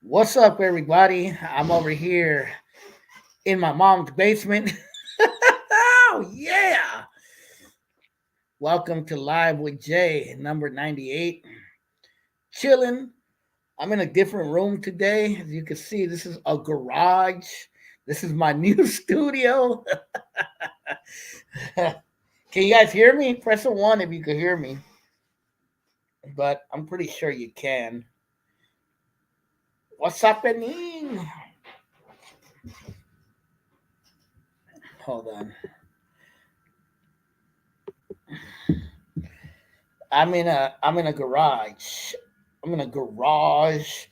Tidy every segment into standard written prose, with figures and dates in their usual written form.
What's up, everybody? I'm over here in my mom's basement. Oh, yeah. Welcome to Live with Jay, number 98. Chilling. I'm in a different room today. As you can see, this is a garage. This is my new studio. Can you guys hear me? Press a one if you can hear me. But I'm pretty sure you can. What's happening? Hold on. I'm in a garage. I'm in a garage.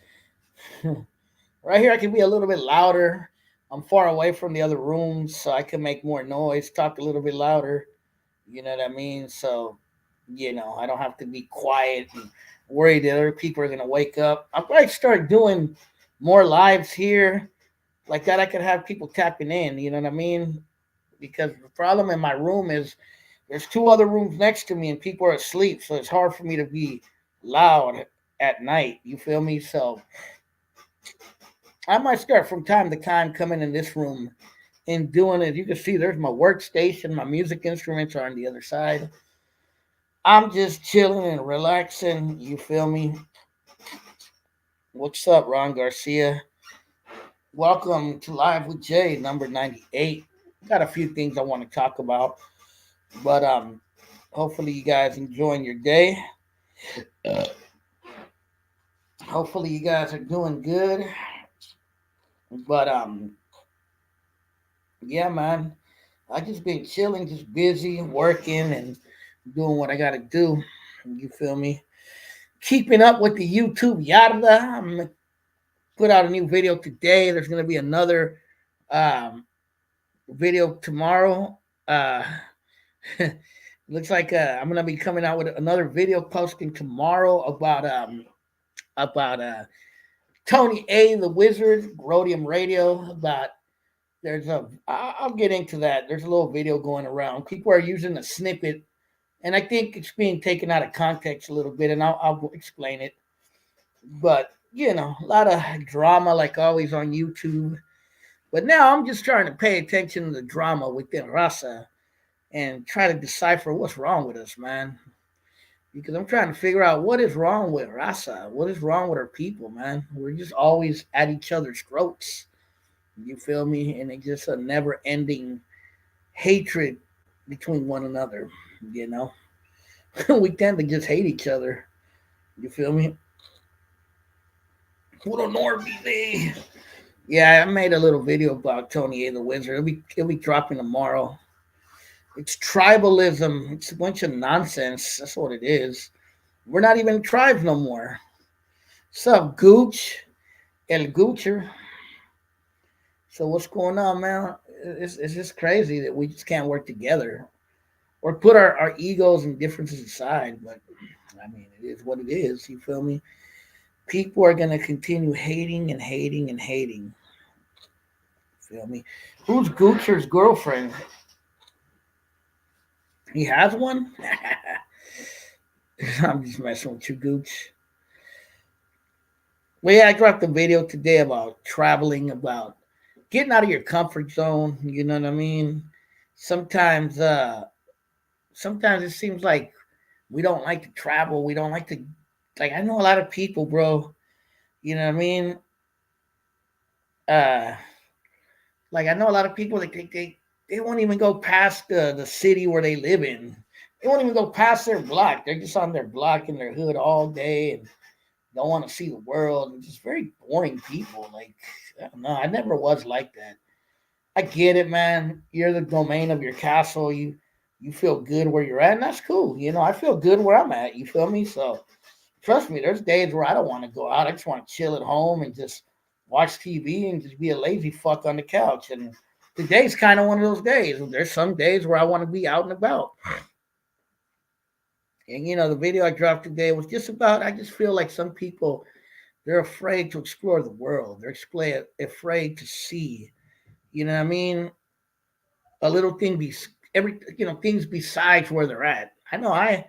Right here, I can be a little bit louder. I'm far away from the other rooms, so I can make more noise, talk a little bit louder. You know what I mean? So, I don't have to be quiet and worried that other people are gonna wake up. I'm probably start doing more lives here, like that. I could have people tapping in. You know what I mean? Because the problem in my room is there's two other rooms next to me, and people are asleep, so it's hard for me to be loud at night. You feel me? So I might start from time to time coming in this room and doing it. You can see there's my workstation, my music instruments are on the other side. I'm just chilling and relaxing. You feel me? What's up, Ron Garcia? Welcome to Live with Jay, number 98. Got a few things I want to talk about, but hopefully you guys enjoying your day. Uh, Hopefully you guys are doing good. But yeah, man, I just been chilling, just busy, working and doing what I gotta do. You feel me? Keeping up with the YouTube yada. I'm gonna put out a new video today. There's gonna be another um, video tomorrow. Looks like I'm gonna be coming out with another video posting tomorrow about Tony A the Wizard, Rhodium Radio. About I'll get into that. There's a little video going around. People are using a snippet, and I think it's being taken out of context a little bit, and I'll explain it. But a lot of drama like always on YouTube. But now I'm just trying to pay attention to the drama within Rasa and try to decipher what's wrong with us, man. Because I'm trying to figure out what is wrong with Rasa. What is wrong with our people, man? We're just always at each other's throats. You feel me? And it's just a never ending hatred between one another, you know? We tend to just hate each other. You feel me? Puro Norby. Yeah, I made a little video about Tony A the Wizard. It'll be dropping tomorrow. It's tribalism. It's a bunch of nonsense. That's what it is. We're not even tribes no more. What's up, Gooch? El Goocher. So what's going on, man? It's just crazy that we just can't work together or put our egos and differences aside. But I mean, it is what it is. You feel me? People are gonna continue hating and hating and hating. Feel me? Who's Goocher's girlfriend? He has one. I'm just messing with you, Gooch. Well, yeah, I dropped a video today about traveling, about getting out of your comfort zone. You know what I mean? Sometimes, sometimes it seems like we don't like to travel. We don't like to, like. I know a lot of people, bro. You know what I mean? Uh, like I know a lot of people that they won't even go past the city where they live in. They won't even go past their block. They're just on their block in their hood all day and don't want to see the world. And just very boring people. Like I don't know. I never was like that. I get it, man. You're the domain of your castle. You feel good where you're at, and that's cool. I feel good where I'm at. You feel me? So trust me, there's days where I don't want to go out. I just want to chill at home and just watch TV and just be a lazy fuck on the couch. And today's kind of one of those days. There's some days where I want to be out and about. And the video I dropped today was just about. I just feel like some people they're afraid to explore the world. Afraid to see. You know what I mean? A little thing be every things besides where they're at. I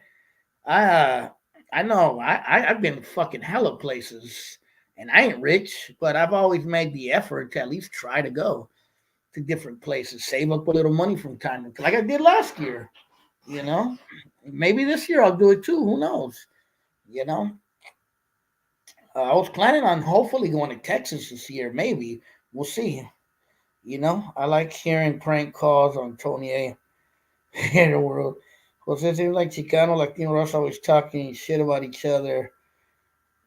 uh I know I've been fucking hella places And I ain't rich, but I've always made the effort to at least try to go to different places, save up a little money from time to time, like I did last year. You know, maybe this year I'll do it too. Who knows? You know, I was planning on hopefully going to Texas this year. Maybe we'll see. You know, I like hearing prank calls on Tony A. in the world. Jose seems like Chicano, Latino, Russ always talking shit about each other.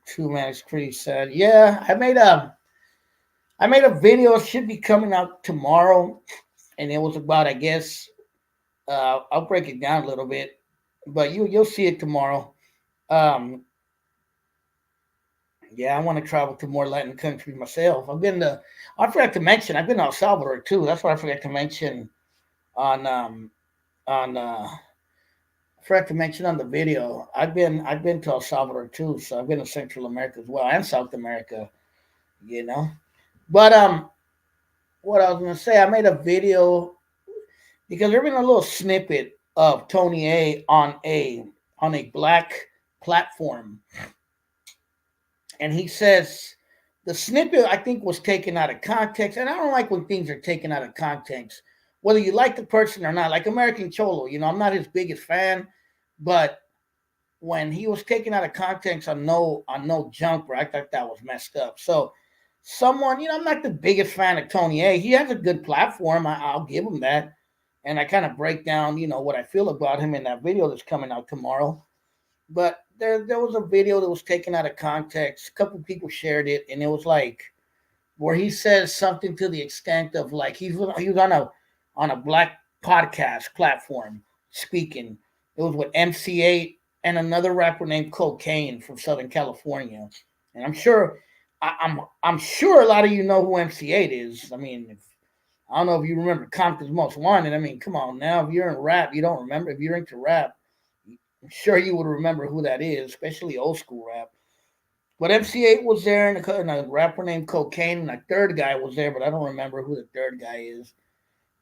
Too man, it's pretty sad. Yeah, I made a video. It should be coming out tomorrow, and it was about I guess I'll break it down a little bit, but you'll see it tomorrow. Um, yeah, I want to travel to more Latin countries myself. I forgot to mention, I've been to El Salvador too. That's what I forgot to mention on on I forgot to mention on the video. I've been to El Salvador too, so I've been to Central America as well and South America. You know, but what I was gonna say, I made a video because there's been a little snippet of Tony A on a black platform, and he says the snippet I think was taken out of context, and I don't like when things are taken out of context, whether you like the person or not. Like American Cholo, I'm not his biggest fan, but when he was taken out of context on no jumper, I thought that was messed up. So someone, I'm not the biggest fan of Tony A. He has a good platform. I'll give him that. And I kind of break down, what I feel about him in that video that's coming out tomorrow. But there was a video that was taken out of context. A couple people shared it, and it was like where he says something to the extent of like he was on a black podcast platform speaking. It was with MC8 and another rapper named Cocaine from Southern California. And I'm sure a lot of you know who MC8 is. I mean, I don't know if you remember Compton's Most Wanted. I mean, come on now. If you're in rap, you don't remember. If you're into rap, I'm sure you would remember who that is, especially old school rap. But MC8 was there, and a rapper named Cocaine, and a third guy was there, but I don't remember who the third guy is.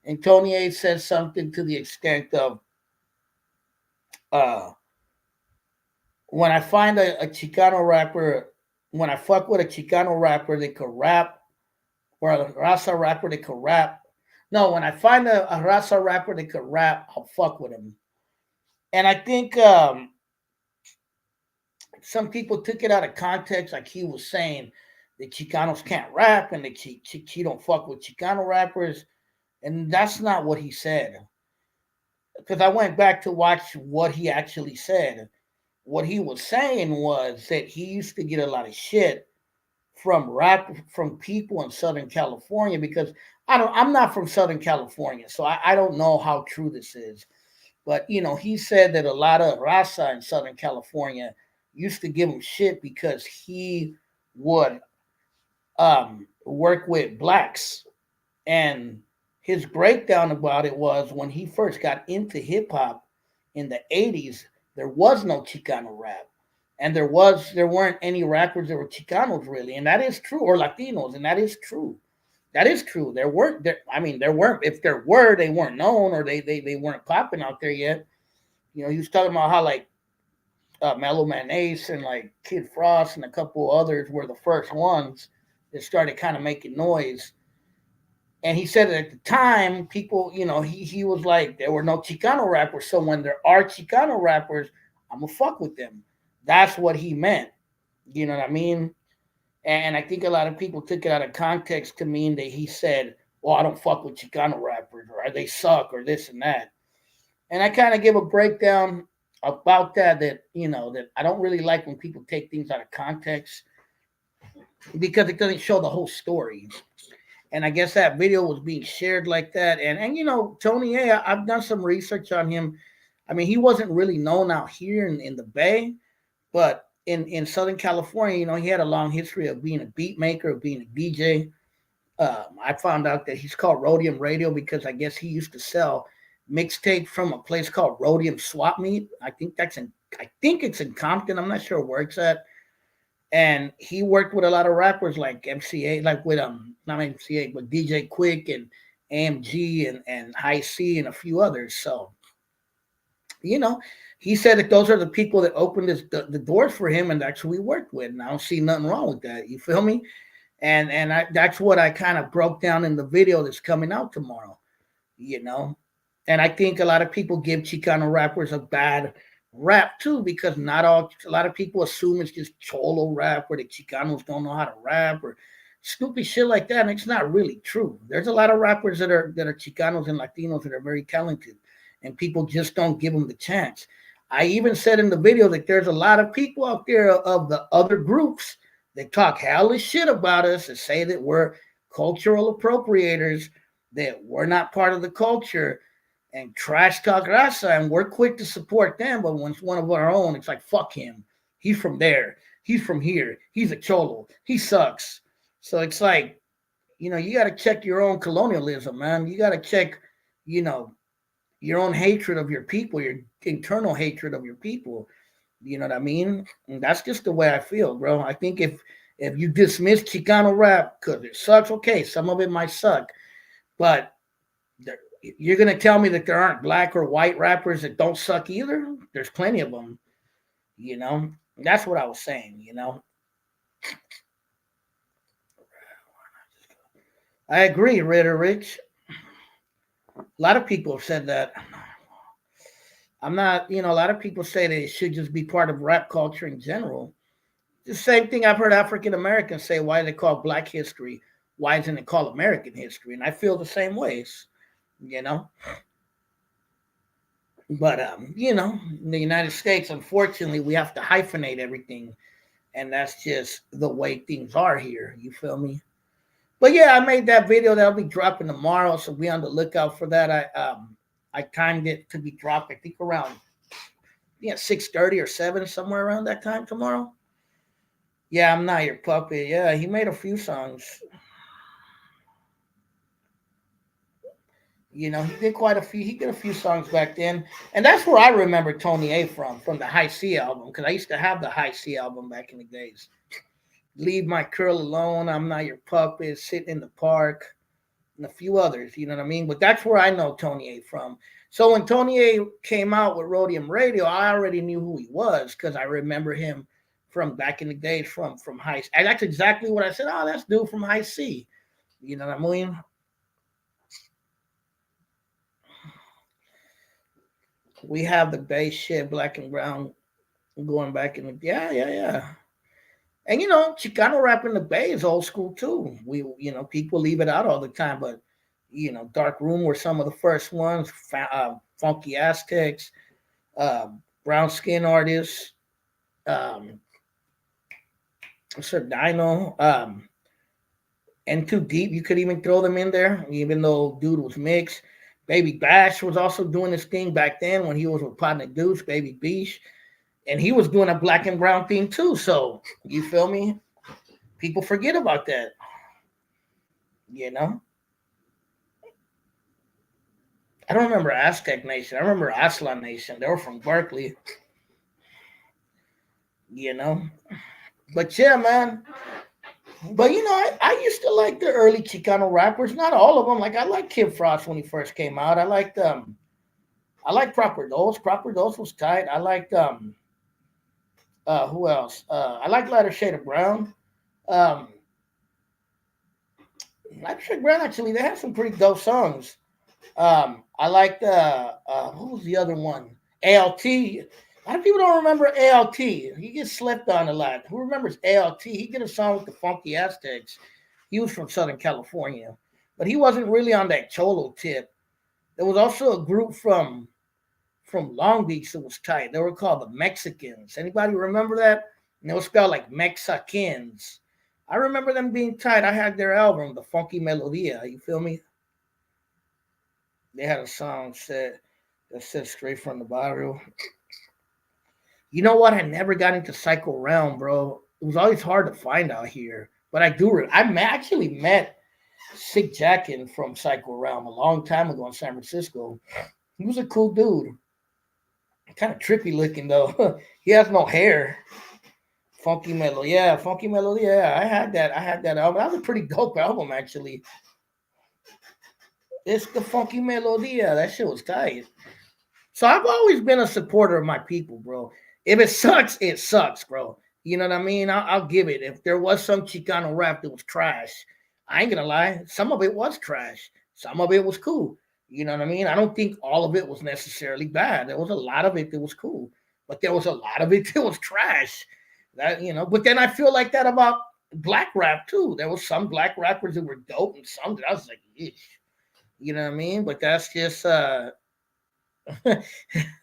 And Tony A said something to the extent of, uh, when I find a Chicano rapper, when I fuck with a Chicano rapper that could rap, or a Raza rapper that could rap. No, when I find a Raza rapper that could rap, I'll fuck with him. And I think some people took it out of context, like he was saying that Chicanos can't rap and that he don't fuck with Chicano rappers. And that's not what he said. Because I went back to watch what he actually said. What he was saying was that he used to get a lot of shit from people in Southern California because I'm not from Southern California, so I don't know how true this is. But he said that a lot of Raza in Southern California used to give him shit because he would work with blacks. And his breakdown about it was when he first got into hip hop in the 80s, there was no Chicano rap. And there weren't any rappers that were Chicanos really, and that is true, or Latinos, and that is true. That is true. There weren't there. I mean, there weren't. If there were, they weren't known, or they weren't popping out there yet. He was talking about how like Mellow Man Ace and like Kid Frost and a couple others were the first ones that started kind of making noise. And he said that at the time, people, he was like, there were no Chicano rappers. So when there are Chicano rappers, I'm going to fuck with them. That's what he meant. You know what I mean? And I think a lot of people took it out of context to mean that he said, well, I don't fuck with Chicano rappers, or they suck, or this and that. And I kind of give a breakdown about that I don't really like when people take things out of context because it doesn't show the whole story. And I guess that video was being shared like that. And Tony A, I've done some research on him. I mean, he wasn't really known out here in the Bay, but in Southern California, he had a long history of being a beat maker, of being a DJ. I found out that he's called Rhodium Radio because I guess he used to sell mixtape from a place called Rhodium Swap Meet. I think it's in Compton. I'm not sure where it's at. And he worked with a lot of rappers like MCA, like with not MCA, but DJ Quick and AMG and High C and a few others. So you know, he said that those are the people that opened the doors for him, and that's who he worked with. And I don't see nothing wrong with that. You feel me? That's what I kind of broke down in the video that's coming out tomorrow. You know, and I think a lot of people give Chicano rappers a bad rap too, because not all a lot of people assume it's just cholo rap where the Chicanos don't know how to rap or stupid shit like that. And it's not really true. There's a lot of rappers that are Chicanos and Latinos that are very talented, and people just don't give them the chance. I even said in the video that there's a lot of people out there of the other groups that talk hellish shit about us and say that we're cultural appropriators, that we're not part of the culture, and trash talk Raza, and we're quick to support them. But when it's one of our own, it's like, fuck him. He's from there. He's from here. He's a cholo. He sucks. So it's like, you got to check your own colonialism, man. You got to check, you know, your own hatred of your people, your internal hatred of your people. You know what I mean? And that's just the way I feel, bro. I think if you dismiss Chicano rap because it sucks, okay, some of it might suck, but you're gonna tell me that there aren't black or white rappers that don't suck either? There's plenty of them. You know, that's what I was saying. I agree, Ritter Rich. A lot of people have said that. I'm not, a lot of people say that it should just be part of rap culture in general. The same thing I've heard African Americans say, why they call Black history? Why isn't it called American history? And I feel the same ways, you know. But in the United States, unfortunately, we have to hyphenate everything, and that's just the way things are here. You feel me? But yeah, I made that video that'll be dropping tomorrow, so be on the lookout for that. I timed it to be dropped, I think around 6:30 or 7, somewhere around that time tomorrow. Yeah, I'm not your puppet. Yeah, he made a few songs. He did quite a few. He did a few songs back then, and that's where I remember Tony A from the High C album, because I used to have the High C album back in the days. Leave My Curl Alone, I'm Not Your Puppet, Sitting in the Park, and a few others. You know what I mean? But that's where I know Tony A from. So when Tony A came out with Rhodium Radio, I already knew who he was because I remember him from back in the days from High C. And that's exactly what I said. Oh, that's dude from High C. You know what I mean? We have the bass shit, Black and Brown, going back in the yeah. And Chicano rap in the Bay is old school too. People leave it out all the time, but Dark Room were some of the first ones. Funky Aztecs, Brown Skin Artists, Sir Dino, and Too Deep. You could even throw them in there, even though dude was mixed. Baby Bash was also doing this thing back then when he was with Partner Deuce, Baby Beach. And he was doing a Black and Brown thing too. So, you feel me? People forget about that. I don't remember Aztec Nation. I remember Aslan Nation. They were from Berkeley. But yeah, man. But I used to like the early Chicano rappers. Not all of them. Like I liked Kid Frost when he first came out. I liked Proper Dose. Proper Dose was tight. I liked who else? I like Lighter Shade of Brown. Lighter Shade of Brown, actually, they have some pretty dope songs. I liked who was the other one? ALT. A lot of people don't remember ALT. He gets slept on a lot. Who remembers ALT? He did a song with the Funky Aztecs. He was from Southern California, but he wasn't really on that cholo tip. There was also a group from Long Beach that was tight. They were called the Mexicans. Anybody remember that? And it was spelled like Mexicans. I remember them being tight. I had their album, The Funky Melodia. You feel me? They had a song that said Straight from the Barrio. You know what? I never got into Psycho Realm, bro. It was always hard to find out here. But I do. Actually met Sick Jackin from Psycho Realm a long time ago in San Francisco. He was a cool dude. Kind of trippy looking though. He has no hair. Funky Melody, yeah. I had that album. That was a pretty dope album actually. It's the Funky Melodia. That shit was tight. So I've always been a supporter of my people, bro. If it sucks, bro. You know what I mean? I'll give it. If there was some Chicano rap that was trash, I ain't gonna lie. Some of it was trash. Some of it was cool. You know what I mean? I don't think all of it was necessarily bad. There was a lot of it that was cool, but there was a lot of it that was trash. That but then I feel like that about black rap too. There was some black rappers that were dope, and some that I was like, eesh. You know what I mean? But that's just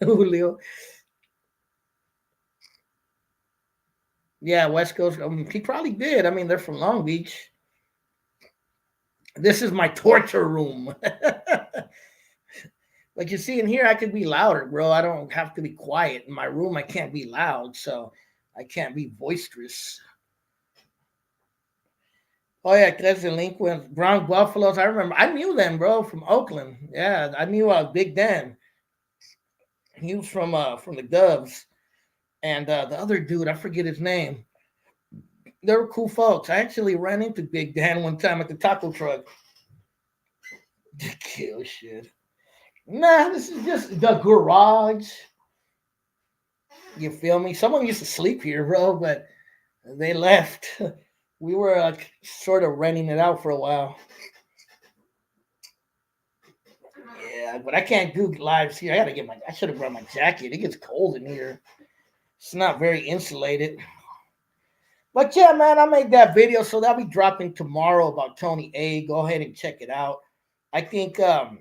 Julio. Yeah, West Coast. He probably did. I mean, they're from Long Beach. This is my torture room. Like you see in here, I could be louder, bro. I don't have to be quiet. In my room, I can't be loud, so I can't be boisterous. Oh yeah, Tres Delinquents, Bronx Buffaloes. I remember. I knew them, bro, from Oakland. Yeah, I knew Big Dan. He was from the Doves, and the other dude, I forget his name. They were cool folks. I actually ran into Big Dan one time at the taco truck. Kill shit. Nah, this is just the garage. You feel me? Someone used to sleep here, bro, but they left. We were sort of renting it out for a while. Yeah, but I can't do lives here. I should have brought my jacket. It gets cold in here. It's not very insulated. But yeah, man, I made that video, so that'll be dropping tomorrow about Tony A. Go ahead and check it out. I think I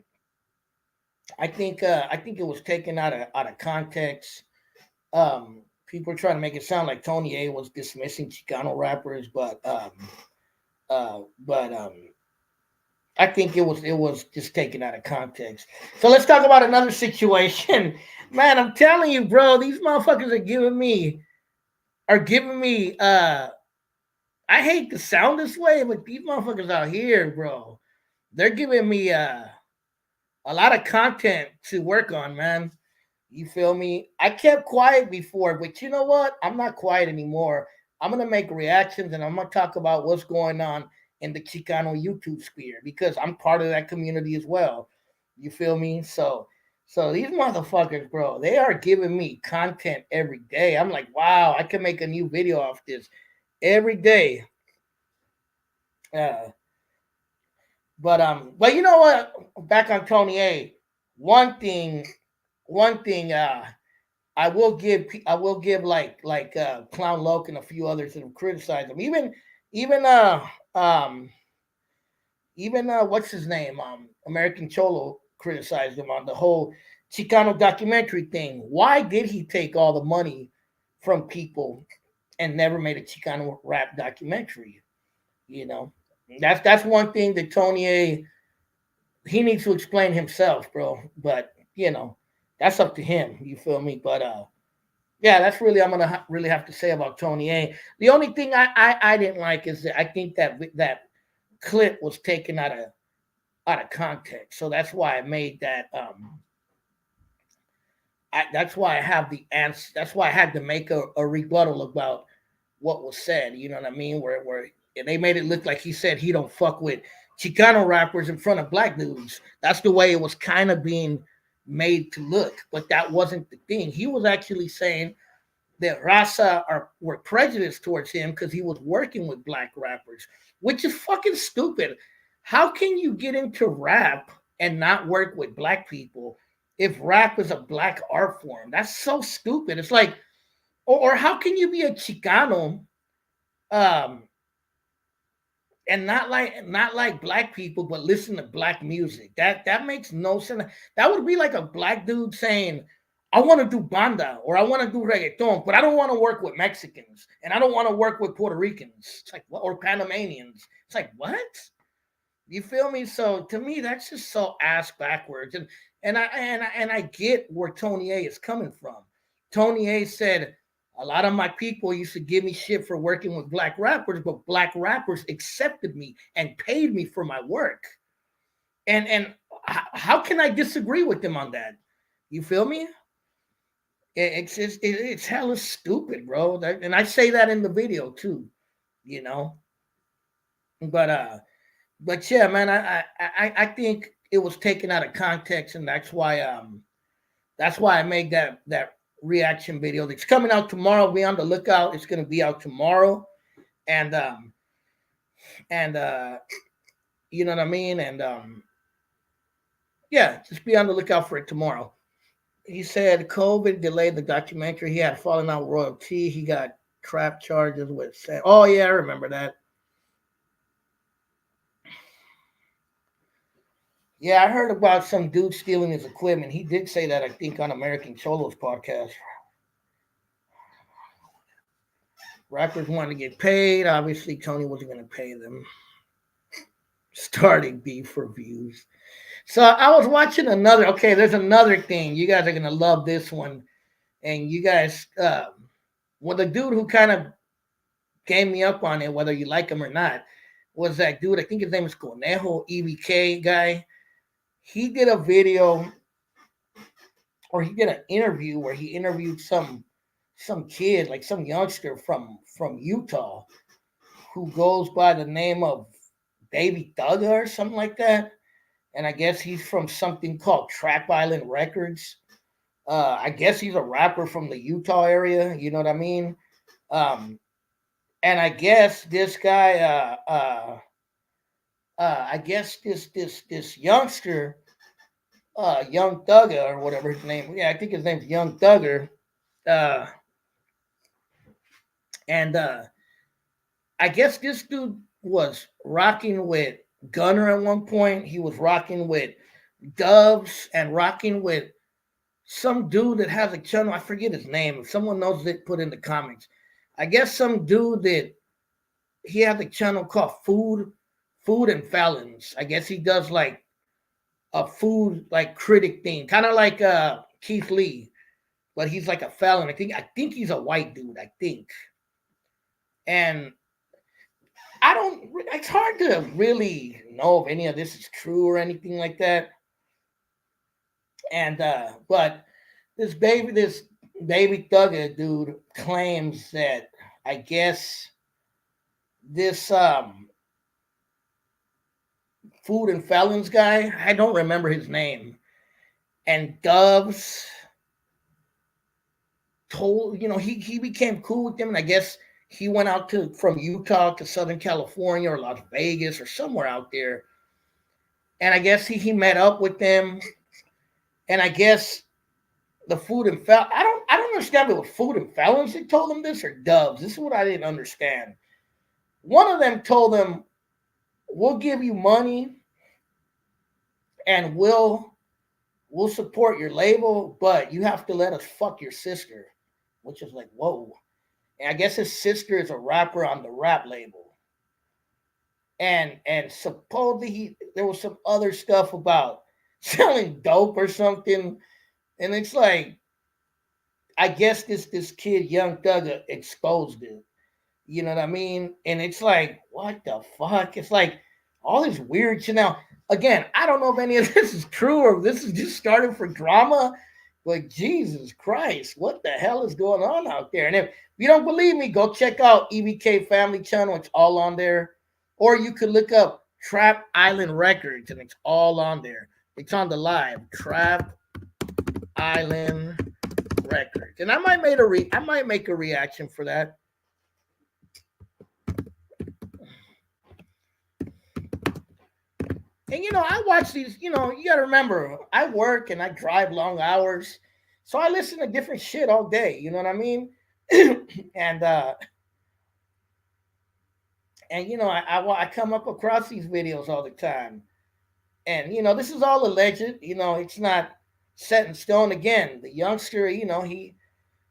think it was taken out of context. People are trying to make it sound like Tony A was dismissing Chicano rappers, but I think it was just taken out of context. So let's talk about another situation. Man, I'm telling you, bro, these motherfuckers are giving me I hate to sound this way, but these motherfuckers out here, bro, they're giving me a lot of content to work on, man. You feel me? I kept quiet before, but you know what? I'm not quiet anymore. I'm gonna make reactions and I'm gonna talk about what's going on in the Chicano YouTube sphere because I'm part of that community as well. You feel me? So these motherfuckers, bro, they are giving me content every day. I'm like, wow, I can make a new video off this every day. Uh, but you know what? Back on Tony A. One thing, one thing. I will give like Clown Loke and a few others that have criticized him. Even um even what's his name? American Cholo criticized him on the whole Chicano documentary thing. Why did he take all the money from people and never made a Chicano rap documentary? You know, that's one thing that Tony A he needs to explain himself, bro. But that's up to him. You feel me? But yeah, that's really I'm gonna really have to say about Tony A. The only thing I didn't like is that I think that clip was taken out of context, so that's why I made that. That's why I have the answer. That's why I had to make a rebuttal about what was said. You know what I mean? Where and they made it look like he said he don't fuck with Chicano rappers in front of black dudes. That's the way it was kind of being made to look, but that wasn't the thing. He was actually saying that Raza were prejudiced towards him because he was working with black rappers, which is fucking stupid. How can you get into rap and not work with black people if rap is a black art form? That's so stupid. It's like, or how can you be a Chicano um, and not like black people, but listen to black music? That makes no sense. That would be like a black dude saying, I want to do banda or I want to do reggaeton, but I don't want to work with Mexicans and I don't want to work with Puerto Ricans. It's like what? Or Panamanians. It's like what? You feel me? So to me, that's just so ass backwards. And I get where Tony A is coming from. Tony A said a lot of my people used to give me shit for working with black rappers, but black rappers accepted me and paid me for my work. And how can I disagree with them on that? You feel me? It's hella stupid, bro. And I say that in the video too, you know. But but yeah, man, I think it was taken out of context, and that's why That's why I made that reaction video. It's coming out tomorrow. Be on the lookout. It's gonna be out tomorrow, and and you know what I mean. And yeah, just be on the lookout for it tomorrow. He said COVID delayed the documentary. He had fallen out with Royal T. He got trap charges with. Oh yeah, I remember that. Yeah, I heard about some dude stealing his equipment. He did say that, I think, on American Cholo's podcast. Rappers wanted to get paid. Obviously, Tony wasn't going to pay them. Starting beef for views. So I was watching another. Okay, there's another thing. You guys are going to love this one. And you guys, well, the dude who kind of gave me up on it, whether you like him or not, was that dude. I think his name is Conejo, EBK guy. He did a video, or he did an interview where he interviewed some kid, like some youngster from Utah, who goes by the name of Baby Thugger or something like that. And I guess he's from something called Trap Island Records. I guess he's a rapper from the Utah area. You know what I mean? Um, and I guess this guy, I guess this youngster, Young Thugger or whatever his name. Yeah, I think his name's Young Thugger. Uh, and I guess this dude was rocking with Gunner at one point. He was rocking with Doves and rocking with some dude that has a channel. I forget his name. If someone knows it, put in the comments. I guess some dude that he has a channel called Food and Felons. I guess he does like a food like critic thing, kind of like Keith Lee, but he's like a felon. I think he's a white dude. I think, and I don't. It's hard to really know if any of this is true or anything like that. And but this baby thugger dude claims that I guess this Food and Felons guy, I don't remember his name, and Doves told he became cool with them, and I guess he went out to from Utah to Southern California or Las Vegas or somewhere out there, and I guess he met up with them, and I guess the Food and Fel I don't understand if it was Food and Felons that told him this or Doves. This is what I didn't understand. One of them told him, "We'll give you money and we'll support your label, but you have to let us fuck your sister," which is like, whoa. And I guess his sister is a rapper on the rap label. And supposedly there was some other stuff about selling dope or something. And it's like, I guess this kid, Young Thugger, exposed it. You know what I mean? And it's like, what the fuck? It's like all this weird shit. Now, again, I don't know if any of this is true or if this is just started for drama. But Jesus Christ, what the hell is going on out there? And if you don't believe me, go check out EBK Family Channel. It's all on there. Or you could look up Trap Island Records, and it's all on there. It's on the live Trap Island Records, and I might make a reaction for that. And I watch these. You got to remember, I work and I drive long hours, so I listen to different shit all day. You know what I mean? and I come up across these videos all the time, and this is all alleged. It's not set in stone. Again, the youngster, he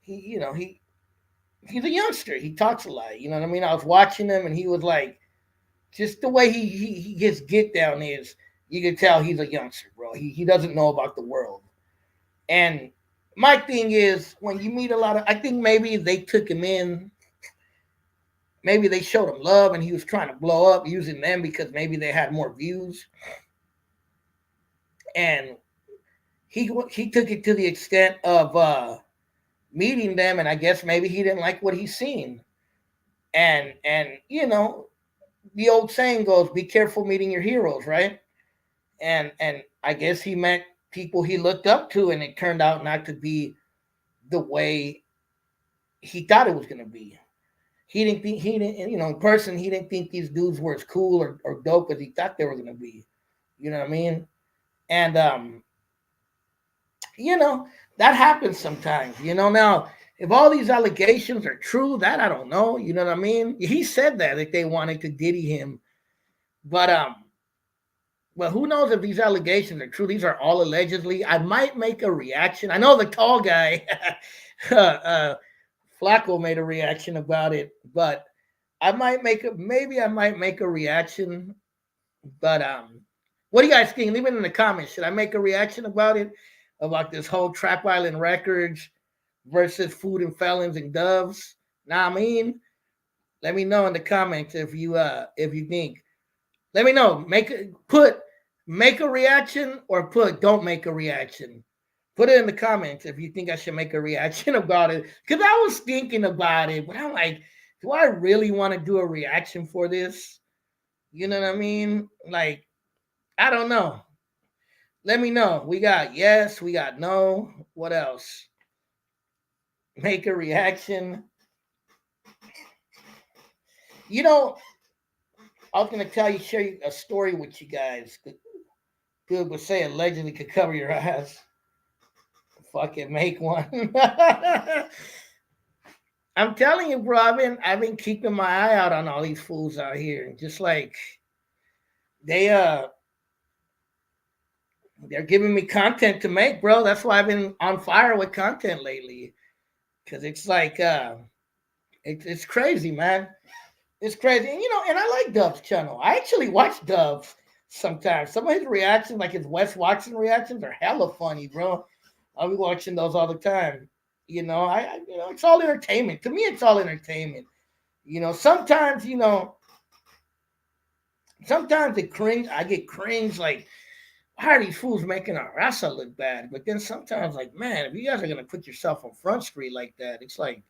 he's a youngster. He talks a lot. You know what I mean? I was watching him, and he was like, just the way he gets get down is, you can tell he's a youngster, bro. He doesn't know about the world. And my thing is, when you meet a lot of, I think maybe they took him in, maybe they showed him love, and he was trying to blow up using them because maybe they had more views. And he took it to the extent of meeting them, and I guess maybe he didn't like what he's seen. And the old saying goes, "Be careful meeting your heroes," right? And I guess he met people he looked up to, and it turned out not to be the way he thought it was going to be. He didn't, in person, he didn't think these dudes were as cool or dope as he thought they were going to be. You know what I mean? And, you know, that happens sometimes. Now, if all these allegations are true, that I don't know. You know what I mean? He said that they wanted to diddy him. But, well, who knows if these allegations are true? These are all allegedly. I might make a reaction. I know the tall guy, Flacco, made a reaction about it, but maybe I might make a reaction. But what do you guys think? Leave it in the comments. Should I make a reaction about it? About this whole Trap Island Records versus Food and Felons and Doves? Nah, I mean, let me know in the comments if you think. Let me know. Make a reaction or don't make a reaction. Put it in the comments if you think I should make a reaction about it. Because I was thinking about it, but I'm like, do I really want to do a reaction for this? You know what I mean? Like, I don't know. Let me know. We got yes, we got no. What else? Make a reaction. I was gonna share a story with you guys. Good would say allegedly could cover your ass. Fucking make one. I'm telling you, bro. I've been keeping my eye out on all these fools out here. Just like they're giving me content to make, bro. That's why I've been on fire with content lately. Cause it's like it's crazy, man. It's crazy. And I like Dove's channel. I actually watch Dove sometimes. Some of his reactions, like his Wes Watson reactions, are hella funny, bro. I'll be watching those all the time. It's all entertainment. To me, it's all entertainment. Sometimes, sometimes I get cringe, like, why are these fools making our Rasa look bad? But then sometimes, like, man, if you guys are gonna put yourself on Front Street like that, it's like,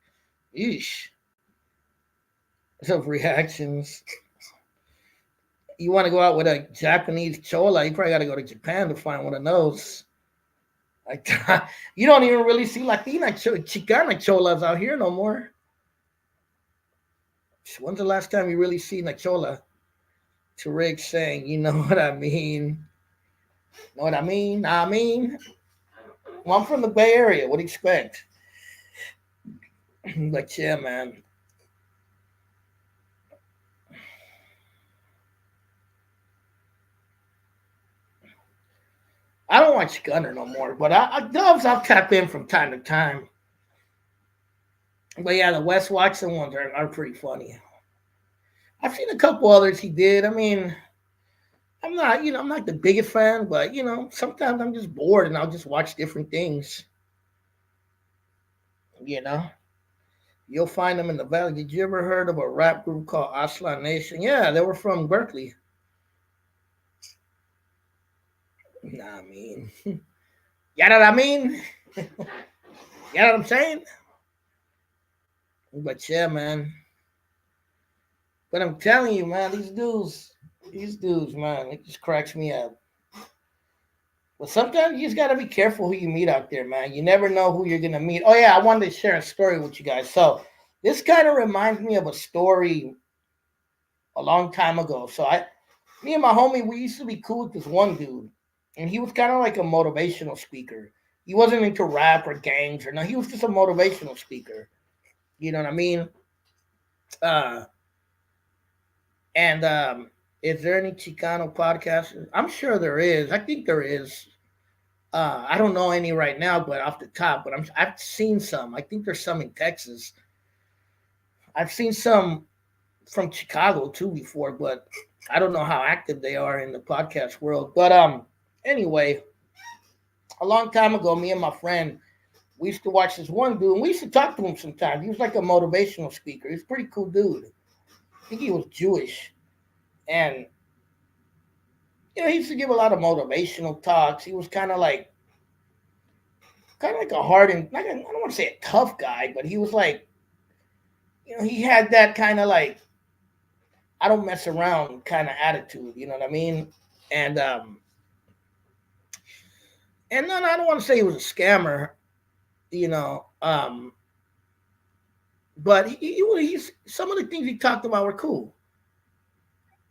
yeesh. Of reactions. You want to go out with a Japanese chola, you probably got to go to Japan to find one of those. Like, you don't even really see Latina Chicana cholas out here no more. When's the last time you really seen a chola? To Rick saying, you know what I mean? Know what I mean? Well, I'm from the Bay Area. What do you expect? But yeah, man. I don't watch Gunner no more, but Doves I'll tap in from time to time. But yeah, the Wes Watson ones are pretty funny. I've seen a couple others he did. I mean, I'm not the biggest fan, but sometimes I'm just bored and I'll just watch different things. You know, you'll find them in the valley. Did you ever heard of a rap group called Aslan Nation? Yeah, they were from Berkeley. Nah, I mean, you know what I mean? You know what I'm saying? But yeah, man. But I'm telling you, man, these dudes, man, it just cracks me up. But sometimes you just gotta be careful who you meet out there, man. You never know who you're gonna meet. Oh yeah, I wanted to share a story with you guys. So this kind of reminds me of a story a long time ago. Me and my homie, we used to be cool with this one dude, and he was kind of like a motivational speaker. He wasn't into rap or gangs or no. He was just a motivational speaker. You know what I mean? Uh, and is there any Chicano podcasts? I'm sure there is. I think there is. I don't know any right now, but off the top, but I've seen some. I think there's some in Texas. I've seen some from Chicago too before, but I don't know how active they are in the podcast world. But anyway, a long time ago, me and my friend, we used to watch this one dude, and we used to talk to him sometimes. He was like a motivational speaker. He's a pretty cool dude. I think he was Jewish, and he used to give a lot of motivational talks. He was kind of like a hard and like I don't want to say a tough guy, but he was like, he had that kind of like I don't mess around kind of attitude. You know what I mean? And And then I don't want to say he was a scammer, you know, but he's some of the things he talked about were cool.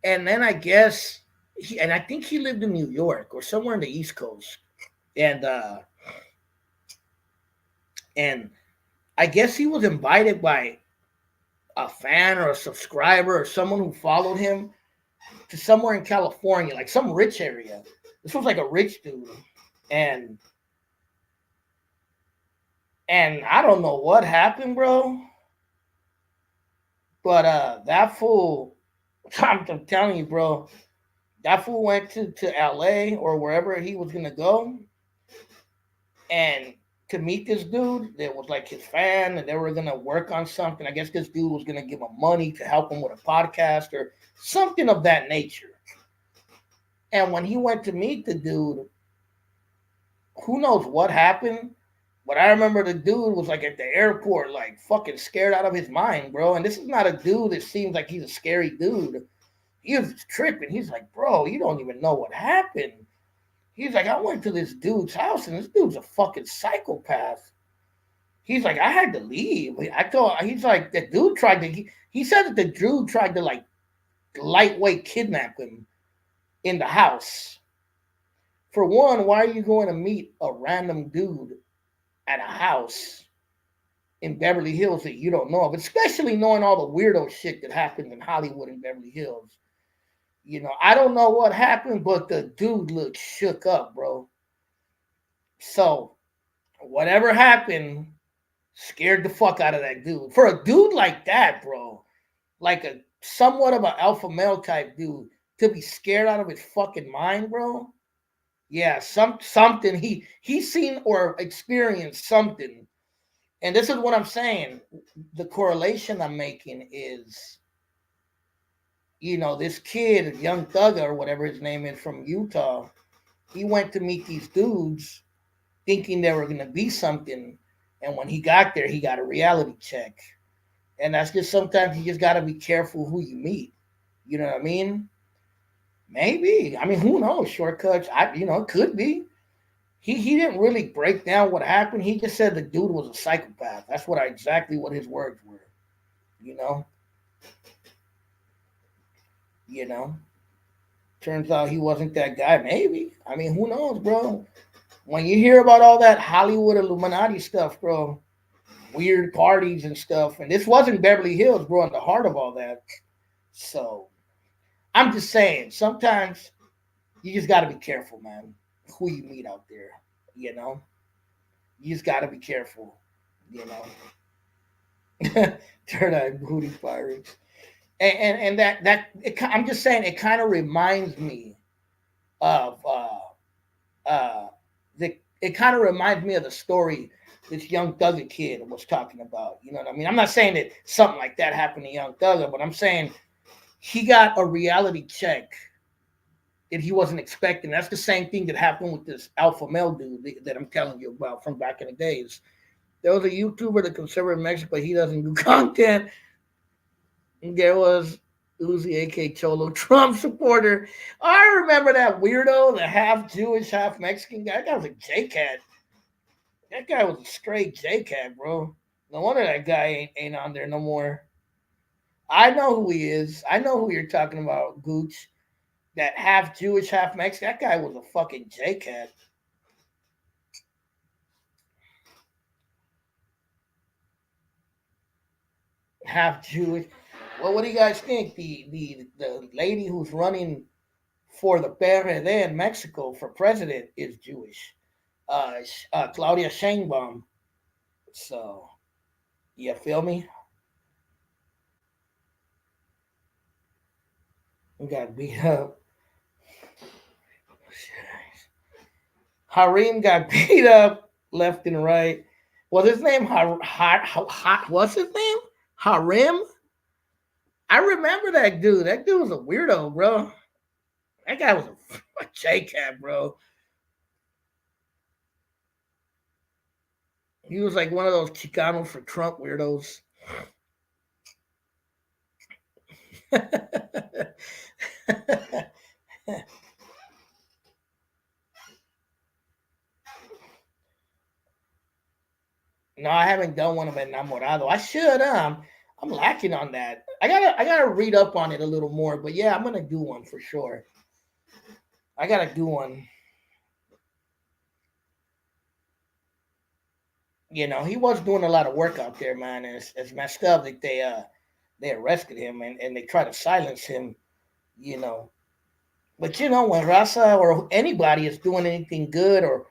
And then I guess and I think he lived in New York or somewhere in the East Coast, and and I guess he was invited by a fan or a subscriber or someone who followed him to somewhere in California, like some rich area. This was like a rich dude, and I don't know what happened, bro. But that fool, I'm telling you, bro, that fool went to LA or wherever he was gonna go, and to meet this dude that was like his fan, and they were gonna work on something. I guess this dude was gonna give him money to help him with a podcast or something of that nature. And when he went to meet the dude, who knows what happened? But I remember the dude was like at the airport, like fucking scared out of his mind, bro. And this is not a dude that seems like he's a scary dude. He was tripping. He's like, bro, you don't even know what happened. He's like, I went to this dude's house and this dude's a fucking psychopath. He's like, I had to leave. I told he's like, the dude tried to he said that the dude tried to like lightweight kidnap him in the house. For one, why are you going to meet a random dude at a house in Beverly Hills that you don't know of, especially knowing all the weirdo shit that happens in Hollywood and Beverly Hills? You know, I don't know what happened, but the dude looked shook up, bro. So, whatever happened scared the fuck out of that dude. For a dude like that, bro, like a somewhat of an alpha male type dude, to be scared out of his fucking mind, bro. Yeah, something he's seen or experienced something. And this is what I'm saying. The correlation I'm making is, you know, this kid, Young Thugger or whatever his name is from Utah, he went to meet these dudes thinking they were gonna be something, and when he got there, he got a reality check. And that's just sometimes you just gotta be careful who you meet. You know what I mean? Maybe. I mean, who knows? Shortcuts. It could be. He didn't really break down what happened. He just said the dude was a psychopath. That's exactly what his words were. You know. You know. Turns out he wasn't that guy. Maybe. I mean, who knows, bro? When you hear about all that Hollywood Illuminati stuff, bro, weird parties and stuff, and this wasn't Beverly Hills, bro, in the heart of all that. So I'm just saying, sometimes you just got to be careful, man, who you meet out there. You know, you just got to be careful. You know, Third Eye Booty Pirates, and I'm just saying, it kind of reminds me of the. It kind of reminds me of the story this Young Thugger kid was talking about. You know what I mean? I'm not saying that something like that happened to Young Thugger, but I'm saying he got a reality check that he wasn't expecting. That's the same thing that happened with this alpha male dude that I'm telling you about from back in the days. There was a YouTuber, the conservative Mexican, but he doesn't do content. And there was Uzi, aka Cholo, Trump supporter. I remember that weirdo, the half Jewish, half Mexican guy. That guy was a J-Cat. That guy was a straight J-Cat, bro. No wonder that guy ain't on there no more. I know who he is. I know who you're talking about, Gooch. That half Jewish, half Mexican. That guy was a fucking J-Cat. Half Jewish. Well, what do you guys think? The lady who's running for the PRD in Mexico for president is Jewish. Claudia Sheinbaum. So, you feel me? We got beat up. Harim got beat up left and right. Was his name what's his name? Harim? I remember that dude. That dude was a weirdo, bro. That guy was a J-Cat, bro. He was like one of those Chicanos for Trump weirdos. No, I haven't done one of enamorado. I should. I'm lacking on that. I gotta read up on it a little more. But yeah, I'm gonna do one for sure. I gotta do one. He was doing a lot of work out there, man. And it's messed up that they arrested him and they try to silence him. You know, but when Raza or anybody is doing anything good or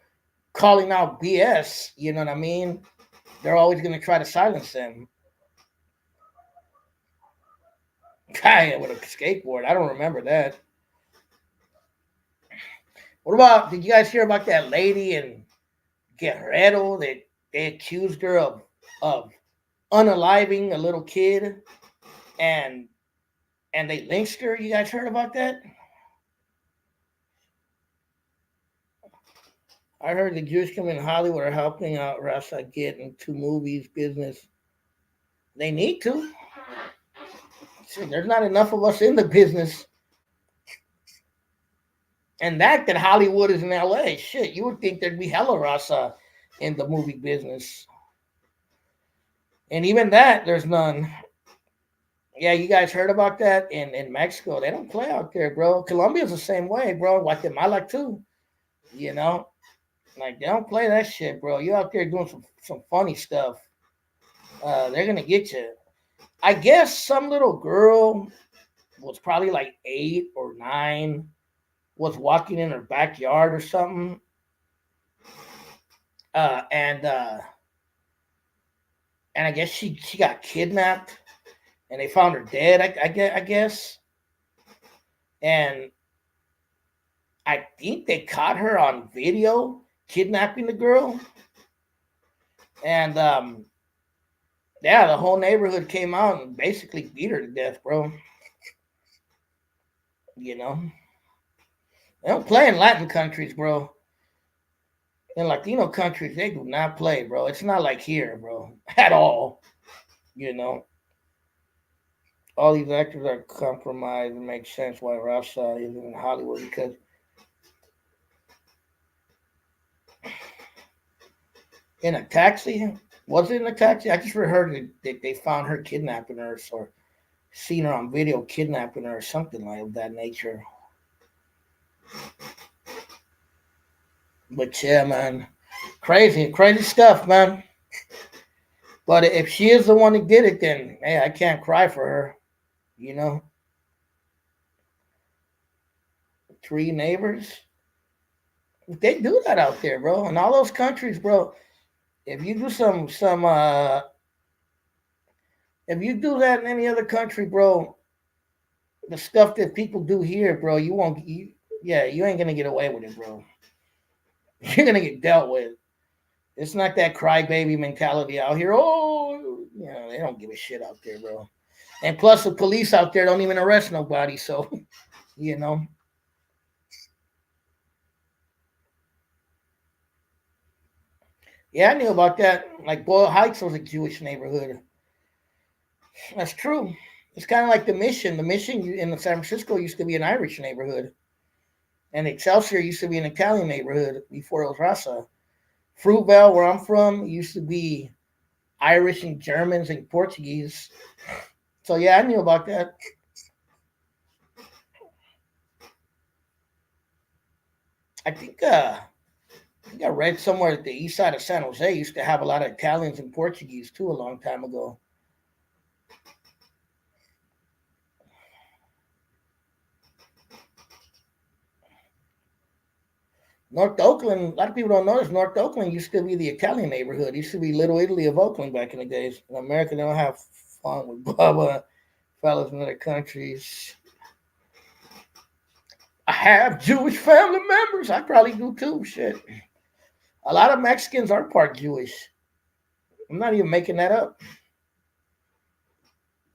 calling out BS, you know what I mean? They're always gonna try to silence them. Guy with a skateboard. I don't remember that. What about? Did you guys hear about that lady in Guerrero that they accused her of unaliving a little kid and they lynched her? You guys heard about that? I heard the Jewish community in Hollywood are helping out Rasa get into movies business. They need to. See, there's not enough of us in the business. And that Hollywood is in LA. Shit, you would think there'd be hella Rasa in the movie business. And even that, there's none. Yeah, you guys heard about that in Mexico. They don't play out there, bro. Colombia's the same way, bro. Guatemala too. You know, like they don't play that shit, bro. You out there doing some funny stuff. They're gonna get you. I guess some little girl was probably like 8 or 9, was walking in her backyard or something, and I guess she got kidnapped, and they found her dead. I guess, and I think they caught her on video kidnapping the girl, and yeah, the whole neighborhood came out and basically beat her to death, bro. You know, they don't play in Latin countries, bro. In Latino countries, they do not play, bro. It's not like here, bro, at all. You know, all these actors are compromised. It makes sense why Rasa is in Hollywood because in a taxi, was it in a taxi? I just heard that they found her kidnapping her or seen her on video kidnapping her or something like of that nature. But yeah, man, crazy stuff, man. But if she is the one that did it, then hey, I can't cry for her. You know, 3 neighbors. They do that out there, bro. In all those countries, bro. If you do if you do that in any other country, bro, the stuff that people do here, bro, you won't. Yeah, you ain't gonna get away with it, bro. You're gonna get dealt with. It's not that crybaby mentality out here. Oh, they don't give a shit out there, bro. And plus, the police out there don't even arrest nobody. So, you know. Yeah, I knew about that. Like Boyle Heights was a Jewish neighborhood. That's true. It's kind of like the Mission. The Mission in San Francisco used to be an Irish neighborhood, and Excelsior used to be an Italian neighborhood before it was Rasa. Fruitvale, where I'm from, used to be Irish and Germans and Portuguese. So yeah, I knew about that. I think I read somewhere that the east side of San Jose used to have a lot of Italians and Portuguese too a long time ago. North Oakland, a lot of people don't know this. North Oakland used to be the Italian neighborhood. It used to be Little Italy of Oakland back in the days. In America, they don't have fun with Bubba, fellas in other countries. I have Jewish family members. I probably do too. Shit. A lot of Mexicans are part Jewish. I'm not even making that up.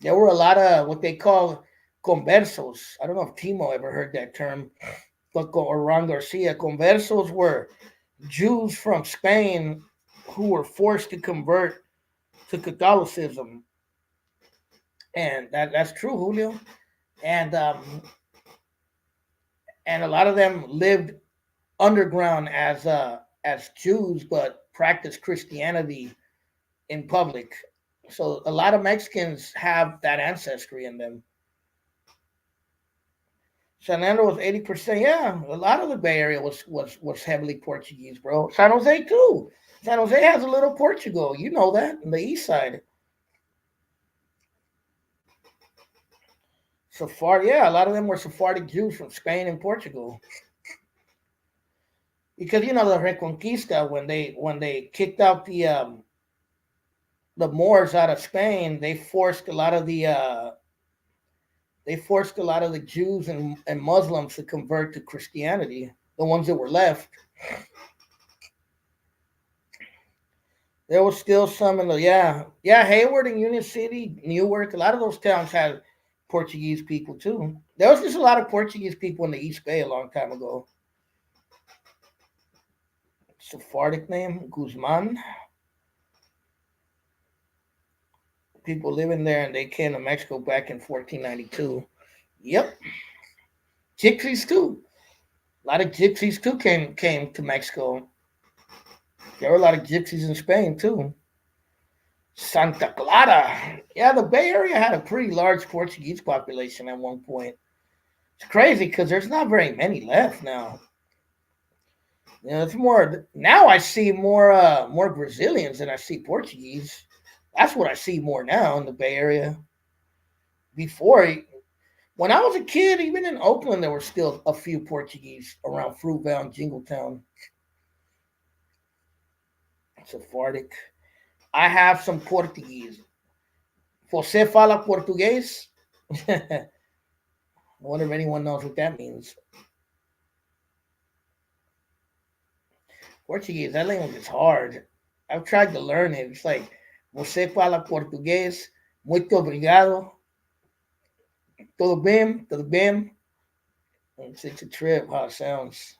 There were a lot of what they call conversos. I don't know if Timo ever heard that term, but or Ron Garcia. Conversos were Jews from Spain who were forced to convert to Catholicism, and that's true, Julio. And and a lot of them lived underground as Jews, but practiced Christianity in public. So a lot of Mexicans have that ancestry in them. San Andreas was 80%. Yeah, a lot of the Bay Area was heavily Portuguese, bro. San Jose too. San Jose has a little Portugal. You know that on the east side. Sephardi, yeah, a lot of them were Sephardic Jews from Spain and Portugal. Because you know the Reconquista, when they kicked out the Moors out of Spain, they forced a lot of the Jews and Muslims to convert to Christianity. The ones that were left, there was still some in the Hayward and Union City, Newark. A lot of those towns had Portuguese people too. There was just a lot of Portuguese people in the East Bay a long time ago. Sephardic name Guzman. People living there, and they came to Mexico back in 1492. Yep, gypsies too. A lot of gypsies too came to Mexico. There were a lot of gypsies in Spain too. Santa Clara. Yeah, the Bay Area had a pretty large Portuguese population at one point. It's crazy because there's not very many left now. You know, it's more now. I see more Brazilians than I see Portuguese. That's what I see more now in the Bay Area. Before, when I was a kid, even in Oakland, there were still a few Portuguese around Fruitvale and Jingletown. Sephardic. I have some Portuguese. Você fala português? I wonder if anyone knows what that means. Portuguese, that language is hard. I've tried to learn it. It's like, você fala português? Muito obrigado. Todo bem? Todo bem? It's a trip how it sounds.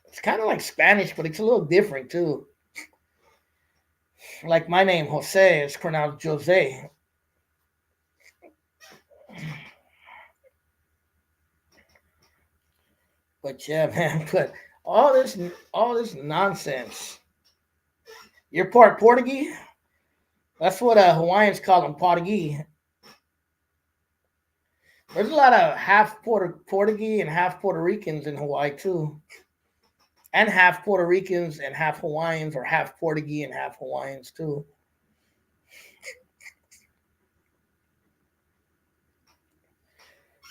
It's kind of like Spanish, but it's a little different too. Like my name, Jose, is pronounced Jose. But yeah, man, but all this nonsense. You're part Portuguese? That's what Hawaiians call them, Portuguese. There's a lot of half Portuguese and half Puerto Ricans in Hawaii too, and half Puerto Ricans and half Hawaiians, or half Portuguese and half Hawaiians too.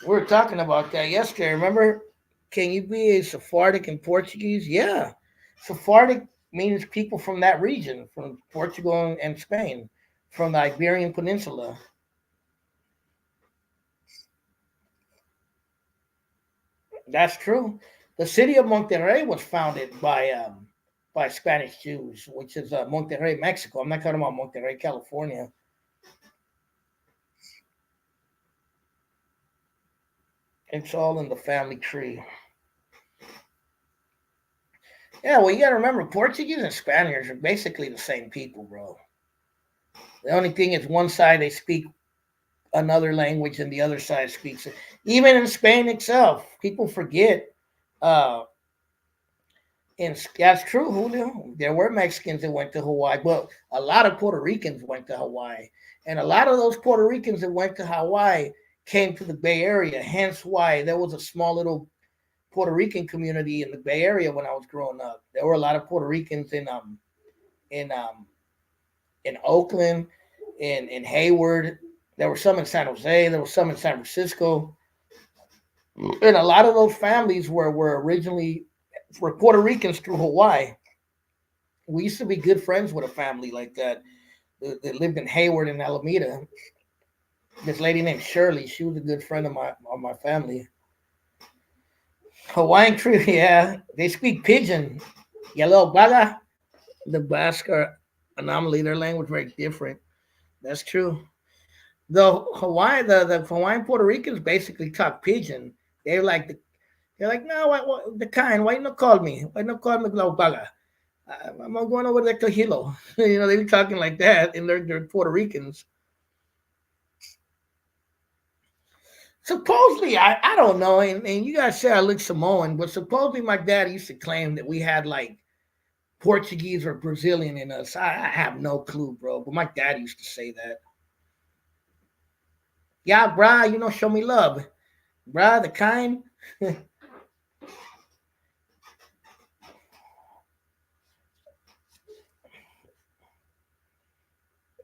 We were talking about that yesterday. Remember? Can you be a Sephardic in Portuguese? Yeah, Sephardic means people from that region, from Portugal and Spain, from the Iberian Peninsula. That's true. The city of Monterrey was founded by Spanish Jews, which is Monterrey, Mexico. I'm not talking about Monterrey, California. It's all in the family tree. Yeah, well, you got to remember, Portuguese and Spaniards are basically the same people, bro. The only thing is, one side they speak another language, and the other side speaks it. Even in Spain itself, people forget. Uh, and that's true, Julio. There were Mexicans that went to Hawaii, but a lot of Puerto Ricans went to Hawaii, and a lot of those Puerto Ricans that went to Hawaii came to the Bay Area. Hence, why there was a small little Puerto Rican community in the Bay Area when I was growing up. There were a lot of Puerto Ricans in in Oakland, in Hayward. There were some in San Jose. There were some in San Francisco, and a lot of those families were originally were Puerto Ricans through Hawaii. We used to be good friends with a family like that that lived in Hayward and Alameda. This lady named Shirley, she was a good friend of my family. Hawaiian crew, yeah, they speak pidgin. Yellow baga, the Basque are anomaly. Their language very different. That's true. The Hawaiian Puerto Ricans basically talk pidgin. They're like they're like, no, the kind, why not call me? Why not call me Glaubaga? I'm not going over there to Hilo. They be talking like that, and they're Puerto Ricans. Supposedly, I don't know, and you guys say I look Samoan, but supposedly my dad used to claim that we had like Portuguese or Brazilian in us. I have no clue, bro. But my dad used to say that. Yeah, bruh, show me love. Bruh, the kind.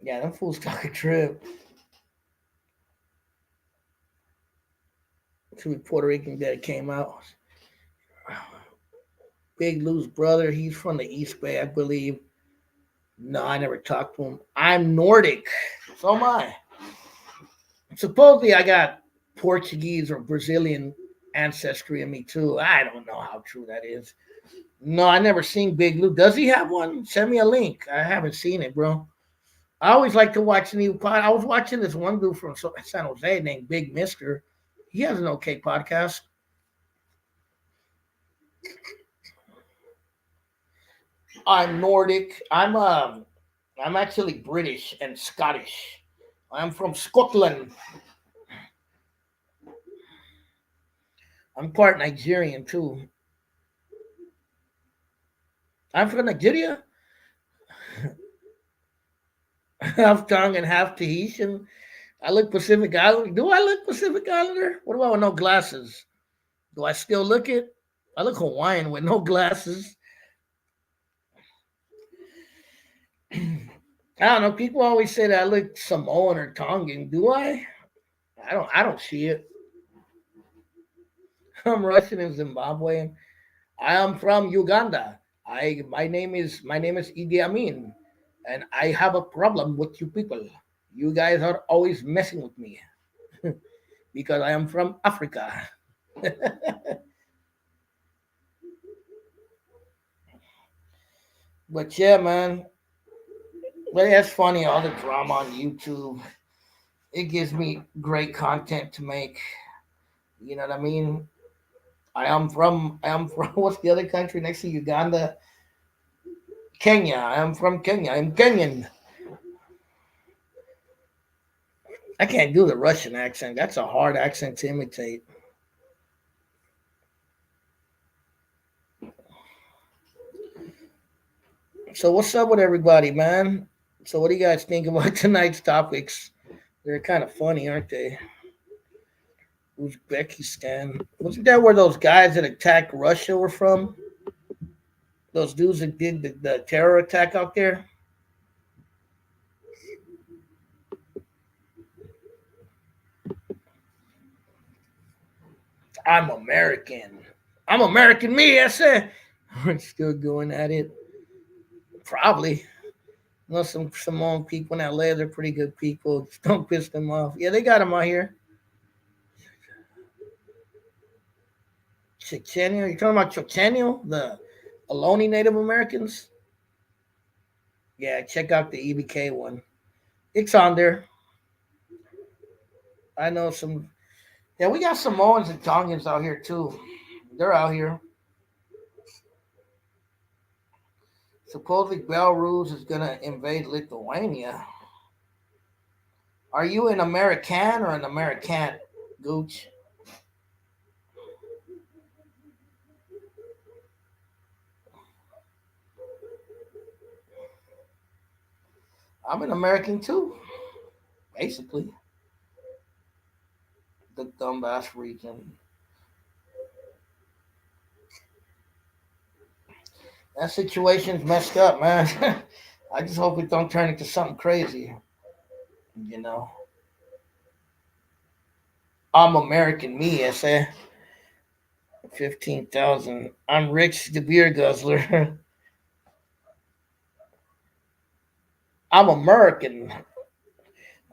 Yeah, them fools talk a trip. To Puerto Rican that came out. Big Lou's brother, he's from the East Bay, I believe. No, I never talked to him. I'm Nordic. So am I. Supposedly, I got Portuguese or Brazilian ancestry in me too. I don't know how true that is. No, I never seen Big Lou. Does he have one? Send me a link. I haven't seen it, bro. I always like to watch new pod. I was watching this one dude from San Jose named Big Mister. He has an okay podcast. I'm Nordic. I'm actually British and Scottish. I'm from Scotland. I'm part Nigerian too. I'm from Nigeria. Half tongue and half Tahitian. I look Pacific Islander. Do I look Pacific Islander? What about with no glasses? Do I still look it? I look Hawaiian with no glasses. I don't know. People always say that I look Samoan or Tongan. Do I? I don't see it. I'm Russian and Zimbabwean. I am from Uganda. My name is Idi Amin, and I have a problem with you people. You guys are always messing with me because I am from Africa. But yeah, man. But that's funny. All the drama on YouTube. It gives me great content to make. You know what I mean? I am from what's the other country next to Uganda? Kenya. I am from Kenya. I'm Kenyan. I can't do the Russian accent. That's a hard accent to imitate. So what's up with everybody, man? So what do you guys think about tonight's topics? They're kind of funny, aren't they? Uzbekistan. Wasn't that where those guys that attacked Russia were from? Those dudes that did the terror attack out there? I'm American. I'm American me, I said. We're still going at it. Probably. Know some long people in LA, they're pretty good people. Just don't piss them off. Yeah, they got them out here. Chochenyo. You talking about Chochenyo? The Ohlone Native Americans? Yeah, check out the EBK one. It's on there. I know some. Yeah, we got Samoans and Tongans out here too. They're out here. Supposedly Belarus is gonna invade Lithuania. Are you an American or an American, Gooch? I'm an American too, basically. The Donbass region. That situation's messed up, man. I just hope it don't turn into something crazy. You know, I'm American me. I say 15,000. I'm Rich the beer guzzler. I'm American.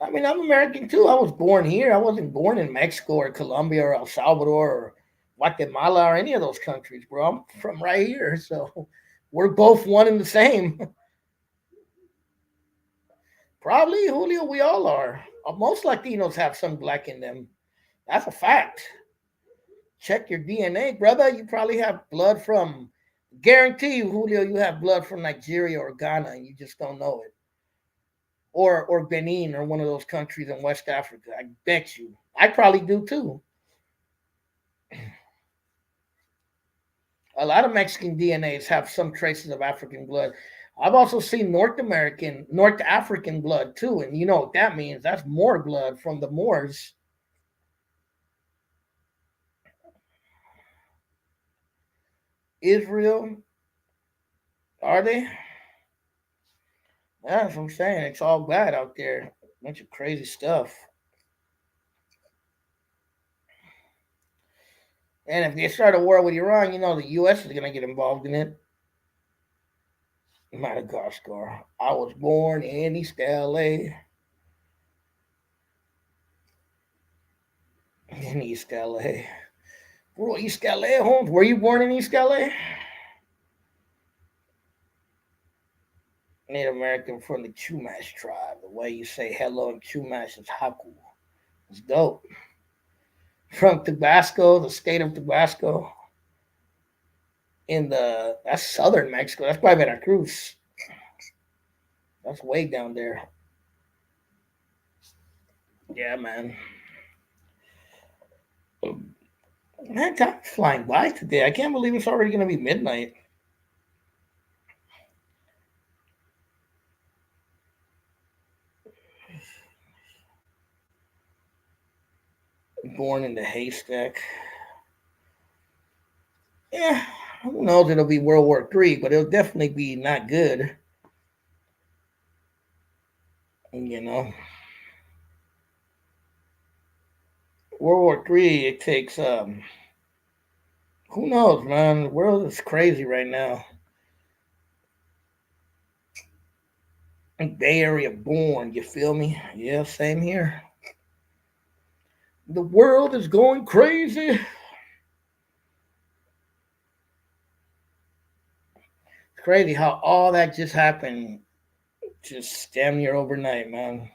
I mean, I'm American too. I was born here. I wasn't born in Mexico or Colombia or El Salvador or Guatemala or any of those countries, bro. I'm from right here. So we're both one and the same. Probably, Julio, we all are. Most Latinos have some black in them. That's a fact. Check your DNA, brother. You probably have blood from, guarantee you, Julio, you have blood from Nigeria or Ghana and you just don't know it. Or Benin or one of those countries in West Africa. I bet you. I probably do too. A lot of Mexican DNAs have some traces of African blood. I've also seen North African blood too, and you know what that means? That's Moor blood from the Moors. Israel, are they? That's what I'm saying. It's all bad out there. Bunch of crazy stuff. And if they start a war with Iran, you know the U.S. is gonna get involved in it. Madagascar. I was born in East LA. In East LA. Bro, East LA, Holmes. Were you born in East LA? Native American from the Chumash tribe. The way you say hello in Chumash is Haku. It's dope. From Tabasco, the state of Tabasco. That's southern Mexico. That's probably Veracruz. That's way down there. Yeah, man. Man, time's flying by today. I can't believe it's already gonna be midnight. Born in the haystack. Yeah, who knows? It'll be World War III, but it'll definitely be not good. You know, World War III. It takes who knows, man? The world is crazy right now. Bay Area born, you feel me? Yeah, same here. The world is going crazy. It's crazy how all that just happened just damn near overnight, man.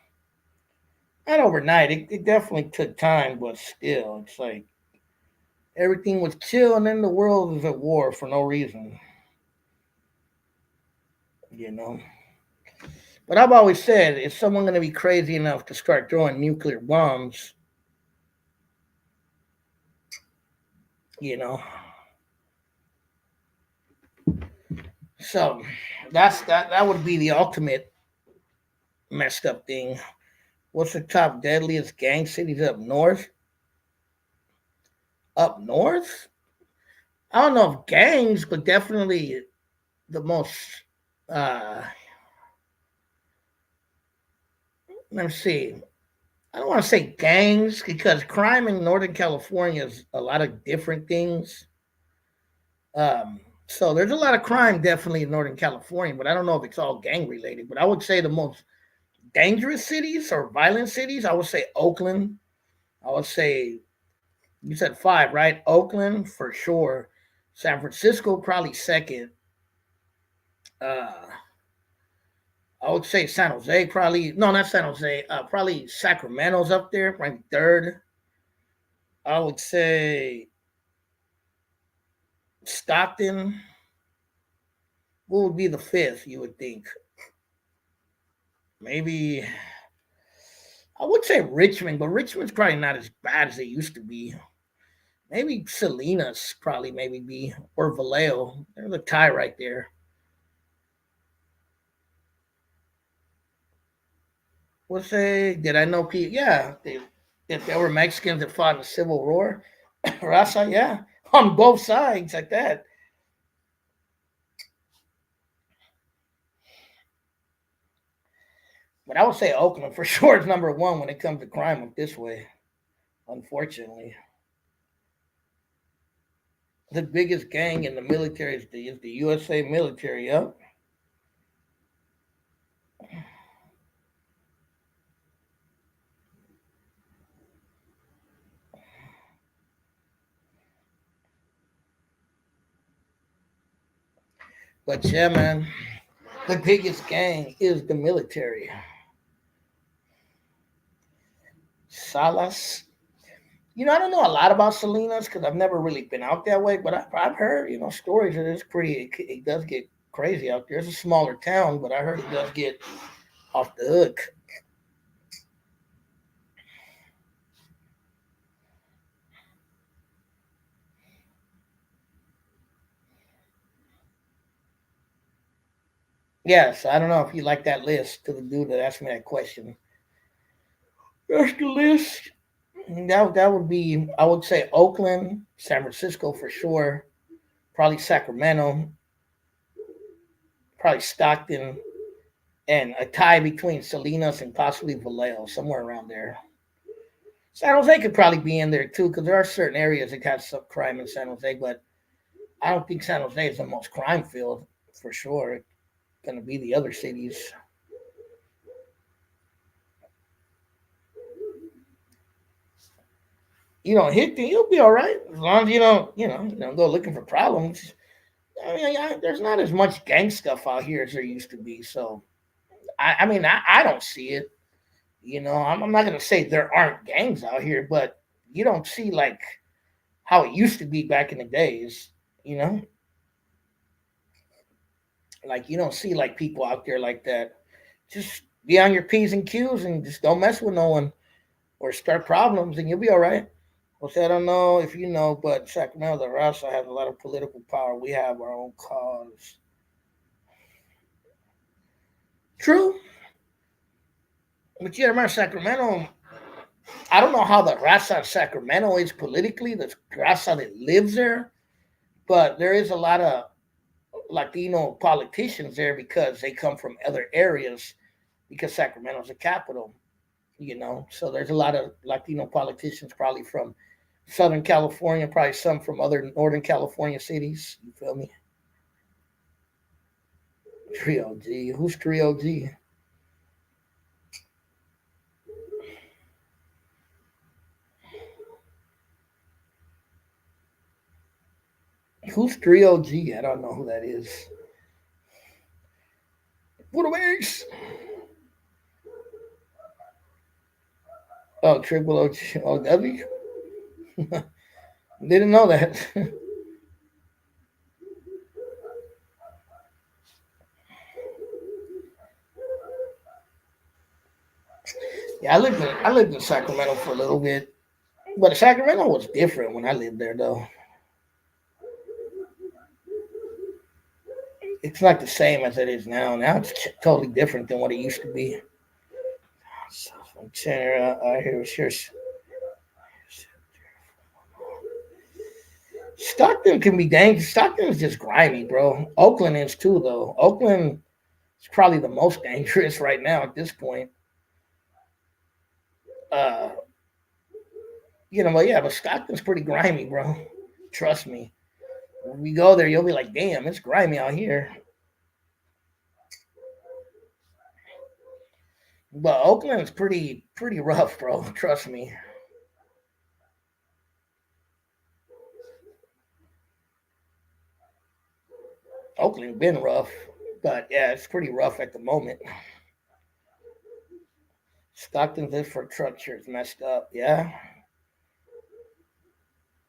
Not overnight. It definitely took time, but still, it's like everything was chill, and then the world is at war for no reason. You know. But I've always said, is someone going to be crazy enough to start throwing nuclear bombs? You know. So that would be the ultimate messed up thing. What's the top deadliest gang cities up north? Up north? I don't know if gangs, but definitely the most. Uh, let me see. I don't want to say gangs because crime in Northern California is a lot of different things. So there's a lot of crime definitely in Northern California, but I don't know if it's all gang related. But I would say the most dangerous cities or violent cities, I would say Oakland. I would say you said five, right? Oakland for sure. San Francisco probably second. Uh, I would say San Jose probably no, not San Jose. Probably Sacramento's up there, probably third. I would say Stockton. What would be the fifth? You would think maybe I would say Richmond, but Richmond's probably not as bad as it used to be. Maybe Salinas probably maybe be or Vallejo. There's a tie right there. We'll say, did I know people? Yeah, if there were Mexicans that fought in the Civil War, Raza, yeah, on both sides like that. But I would say Oakland for sure is number one when it comes to crime up this way. Unfortunately, the biggest gang in the military is the USA military. Yep. But yeah, man, the biggest gang is the military. Salas. I don't know a lot about Salinas because I've never really been out that way, but I've heard, stories that it's pretty, it does get crazy out there. It's a smaller town, but I heard it does get off the hook. Yes, I don't know if you like that list to the dude that asked me that question. That's the list. That would be, I would say, Oakland, San Francisco for sure, probably Sacramento, probably Stockton, and a tie between Salinas and possibly Vallejo, somewhere around there. San Jose could probably be in there too, because there are certain areas that got some crime in San Jose, but I don't think San Jose is the most crime filled for sure. It's going to be the other cities. You don't hit them, you'll be all right as long as you don't go looking for problems. I mean, there's not as much gang stuff out here as there used to be, so I don't see it. I'm not gonna say there aren't gangs out here, but you don't see like how it used to be back in the days. You know, like you don't see like people out there like that. Just be on your p's and q's and just don't mess with no one or start problems, and you'll be all right. Jose, I don't know if you know, but Sacramento, the Raza has a lot of political power. We have our own cause. True, but you remember Sacramento. I don't know how the Raza of Sacramento is politically. The Raza that lives there, but there is a lot of Latino politicians there because they come from other areas because Sacramento's a capital. So there's a lot of Latino politicians probably from Southern California, probably some from other Northern California cities. You feel me? Trio G. Who's Trio G? Who's Trio G? I don't know who that is. What makes? Oh, Triple O G. Oh, W? Didn't know that. Yeah, I lived in Sacramento for a little bit, but Sacramento was different when I lived there, though. It's not the same as it is now. Now it's totally different than what it used to be. So, here's Stockton can be dangerous. Stockton is just grimy, bro. Oakland is too, though. Oakland is probably the most dangerous right now at this point. Uh, but yeah, but Stockton's pretty grimy, bro. Trust me. When we go there, you'll be like, damn, it's grimy out here. But Oakland's pretty rough, bro. Trust me. Oakland been rough, but yeah, it's pretty rough at the moment. Stockton's infrastructure is messed up. Yeah,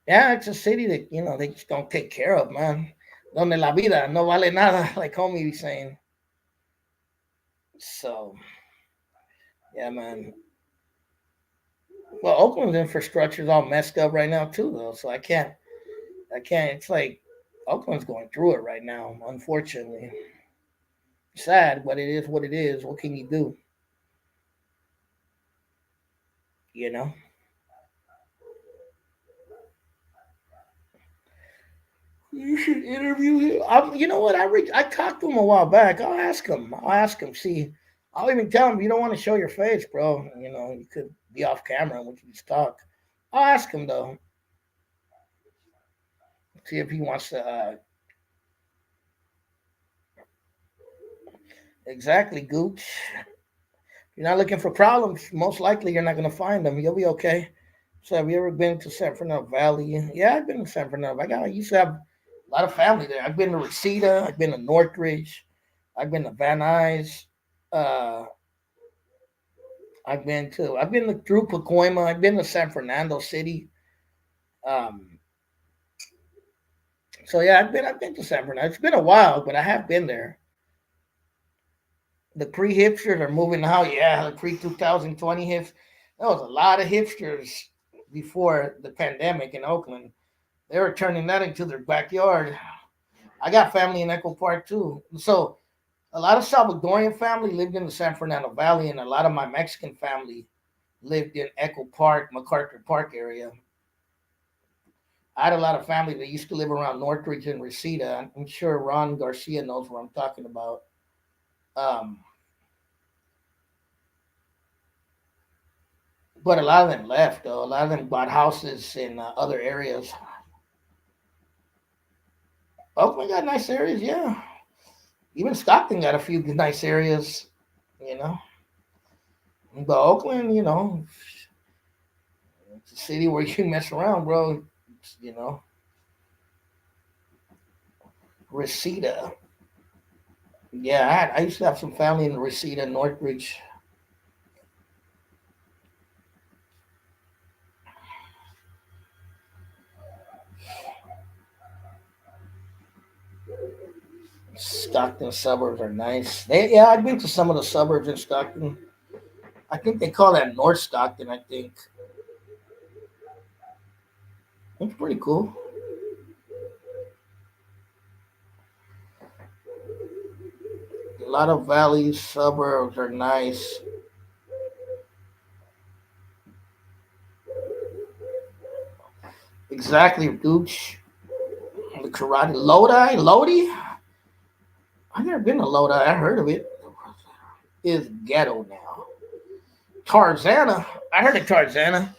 yeah, it's a city that they just don't take care of, man. Donde la vida no vale nada, like homie be saying. So yeah, man. Well, Oakland's infrastructure is all messed up right now too, though. So I can't. It's like Oakland's going through it right now, unfortunately. Sad, but it is what it is. What can you do? You know. You should interview him. You know what? I talked to him a while back. I'll ask him. I'll ask him. See, I'll even tell him you don't want to show your face, bro. You could be off camera and we can just talk. I'll ask him though. See if he wants to. Exactly, Gooch. You're not looking for problems. Most likely, you're not gonna find them. You'll be okay. So, have you ever been to San Fernando Valley? Yeah, I've been to San Fernando. I used to have a lot of family there. I've been to Reseda. I've been to Northridge. I've been to Van Nuys. Uh, I've been through Pacoima. I've been to San Fernando City. Um, so yeah, I've been to San Fernando. It's been a while, but I have been there. The pre hipsters are moving out. Yeah, the pre 2020 hipsters. There was a lot of hipsters before the pandemic in Oakland. They were turning that into their backyard. I got family in Echo Park too. So A lot of Salvadorian family lived in the San Fernando Valley, and a lot of my Mexican family lived in Echo Park, MacArthur Park area. I had a lot of family that used to live around Northridge and Reseda. I'm sure Ron Garcia knows what I'm talking about. Um, but a lot of them left, though. A lot of them bought houses in other areas. Oakland got nice areas, yeah. Even Stockton got a few nice areas, you know. But Oakland, it's a city where you mess around, bro. You know, Reseda. Yeah, I used to have some family in Reseda, Northridge. Stockton suburbs are nice. Yeah, I've been to some of the suburbs in Stockton. I think they call that North Stockton. I think it's pretty cool. A lot of valleys, suburbs are nice. Exactly, Gooch. The karate Lodi. I've never been to Lodi. I heard of it. Is ghetto now. Tarzana. I heard of Tarzana.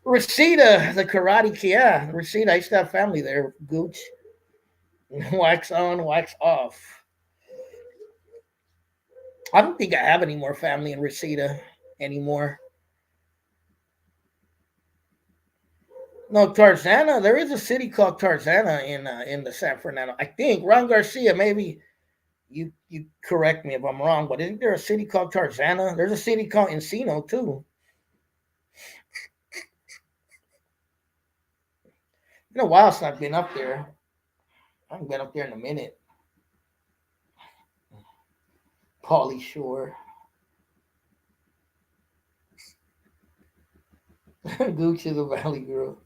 Reseda, the karate kid. Yeah, Reseda. I used to have family there. Gooch. Wax on, wax off. I don't think I have any more family in Reseda anymore. No, Tarzana. There is a city called Tarzana in the San Fernando. I think Ron Garcia. Maybe you correct me if I'm wrong, but isn't there a city called Tarzana? There's a city called Encino too. Been a while since I've been up there. I haven't been up there in a minute. Pauly Shore. Gooch is a Valley girl.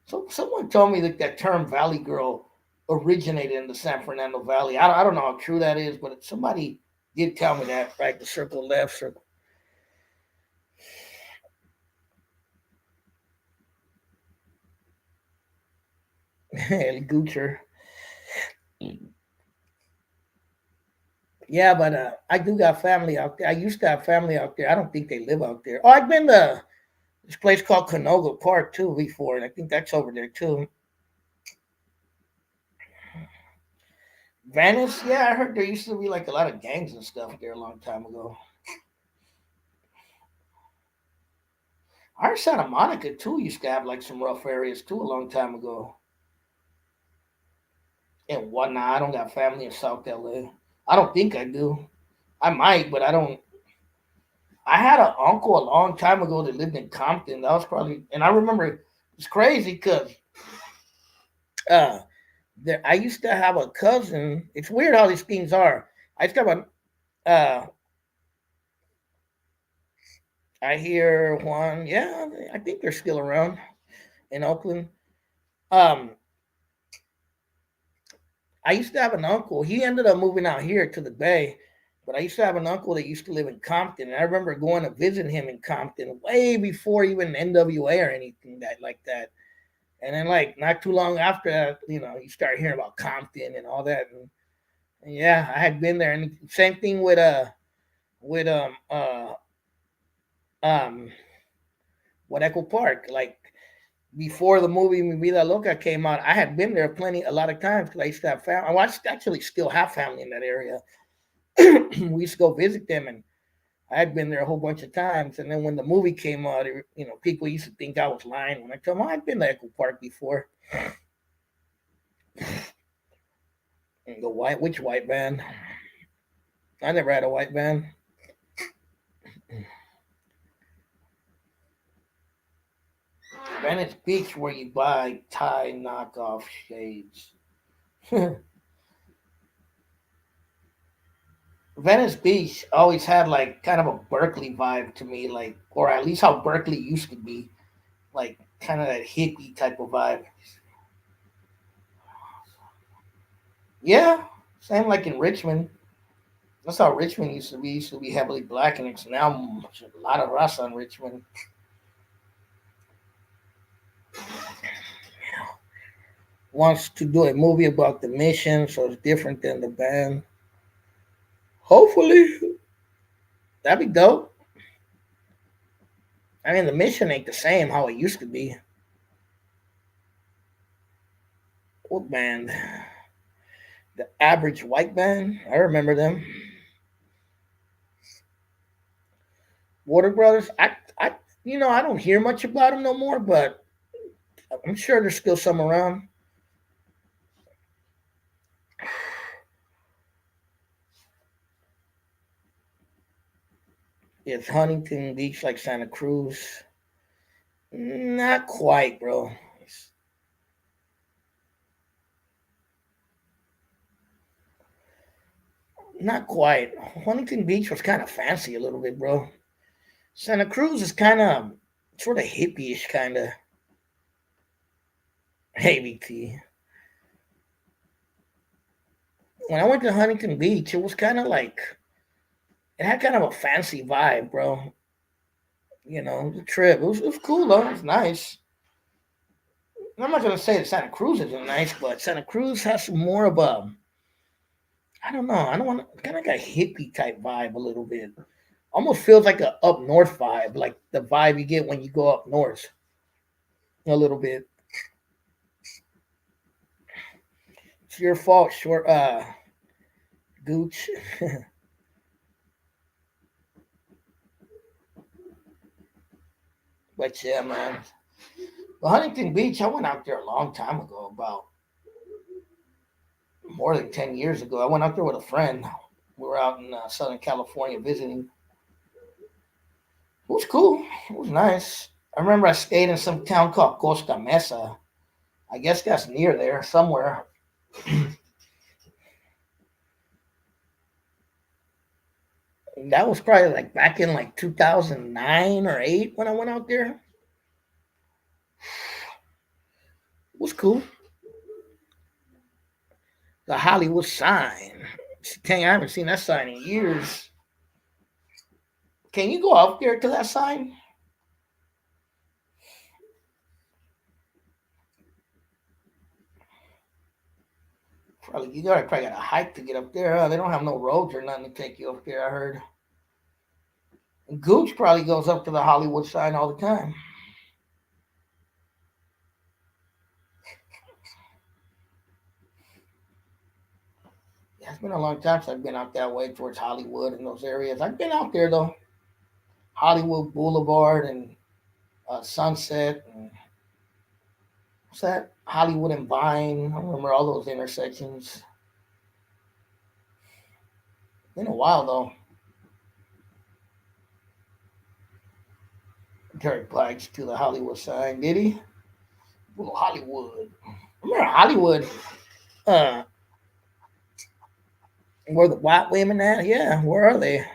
So someone told me that that term Valley girl originated in the San Fernando Valley. I don't know how true that is, but somebody did tell me that. Right, the circle left, circle. Goocher. Yeah, but I do got family out there. I used to have family out there. I don't think they live out there. Oh, I've been to this place called Canoga Park too before, and I think that's over there too. Venice, yeah, I heard there used to be like a lot of gangs and stuff there a long time ago. I heard Santa Monica too used to have like some rough areas too a long time ago. And whatnot, I don't got family in South LA. I don't think I do. I might, but I don't. I had an uncle a long time ago that lived in Compton. That was probably, and I remember it's crazy because uh, there I used to have a cousin. It's weird how these things are. I used to have a I hear Juan. Yeah, I think they're still around in Oakland. Um, I used to have an uncle. He ended up moving out here to the Bay, but I used to have an uncle that used to live in Compton. And I remember going to visit him in Compton way before even NWA or anything that like that. And then like not too long after that, you start hearing about Compton and all that. And yeah, I had been there. And same thing with um with Echo Park. Like before the movie Mi Vida Loca came out, I had been there a lot of times because I used to have family. Well, I actually still have family in that area. We used to go visit them, and I had been there a whole bunch of times. And then when the movie came out, people used to think I was lying when I told them, I'd been to Echo Park before. And the which white van? I never had a white van. Venice Beach, where you buy Thai knockoff shades. Venice Beach always had like kind of a Berkeley vibe to me, like, or at least how Berkeley used to be, like kind of that hippie type of vibe. Yeah, same like in Richmond. That's how Richmond used to be. Used to be heavily black, and it's now a lot of Rasta in Richmond. Wants to do a movie about the mission, so it's different than the band. Hopefully, that'd be dope. I mean, the mission ain't the same how it used to be. What band? The Average White Band. I remember them. Water Brothers. I don't hear much about them no more, but I'm sure there's still some around. It's Huntington Beach like Santa Cruz. Not quite, bro. It's not quite. Huntington Beach was kind of fancy a little bit, bro. Santa Cruz is kind of sort of hippie-ish, kind of. ABT. When I went to Huntington Beach, it was kind of like it had kind of a fancy vibe, bro. The trip. It was cool though. It was nice. I'm not gonna say that Santa Cruz isn't nice, but Santa Cruz has more of a I don't know. I don't want kind of like a hippie type vibe a little bit. Almost feels like a up north vibe, like the vibe you get when you go up north a little bit. It's your fault, short Gooch. But yeah, man. Well, Huntington Beach, I went out there a long time ago, about more than 10 years ago. I went out there with a friend. We were out in Southern California visiting. It was cool. It was nice. I remember I stayed in some town called Costa Mesa. I guess that's near there somewhere. That was probably like back in like 2009 or 8 when I went out there. It was cool. The Hollywood sign. Dang, I haven't seen that sign in years. Can you go up there to that sign? Probably you gotta probably got a hike to get up there. They don't have no roads or nothing to take you up there. I heard. And Gooch probably goes up to the Hollywood sign all the time. Yeah, it's been a long time since I've been out that way towards Hollywood and those areas. I've been out there though, Hollywood Boulevard and Sunset and what's that? Hollywood and Vine. I remember all those intersections. Been a while though. Derek Black's to the Hollywood sign, did he? Ooh, Hollywood. Remember Hollywood? Uh, where the white women at? Yeah, where are they?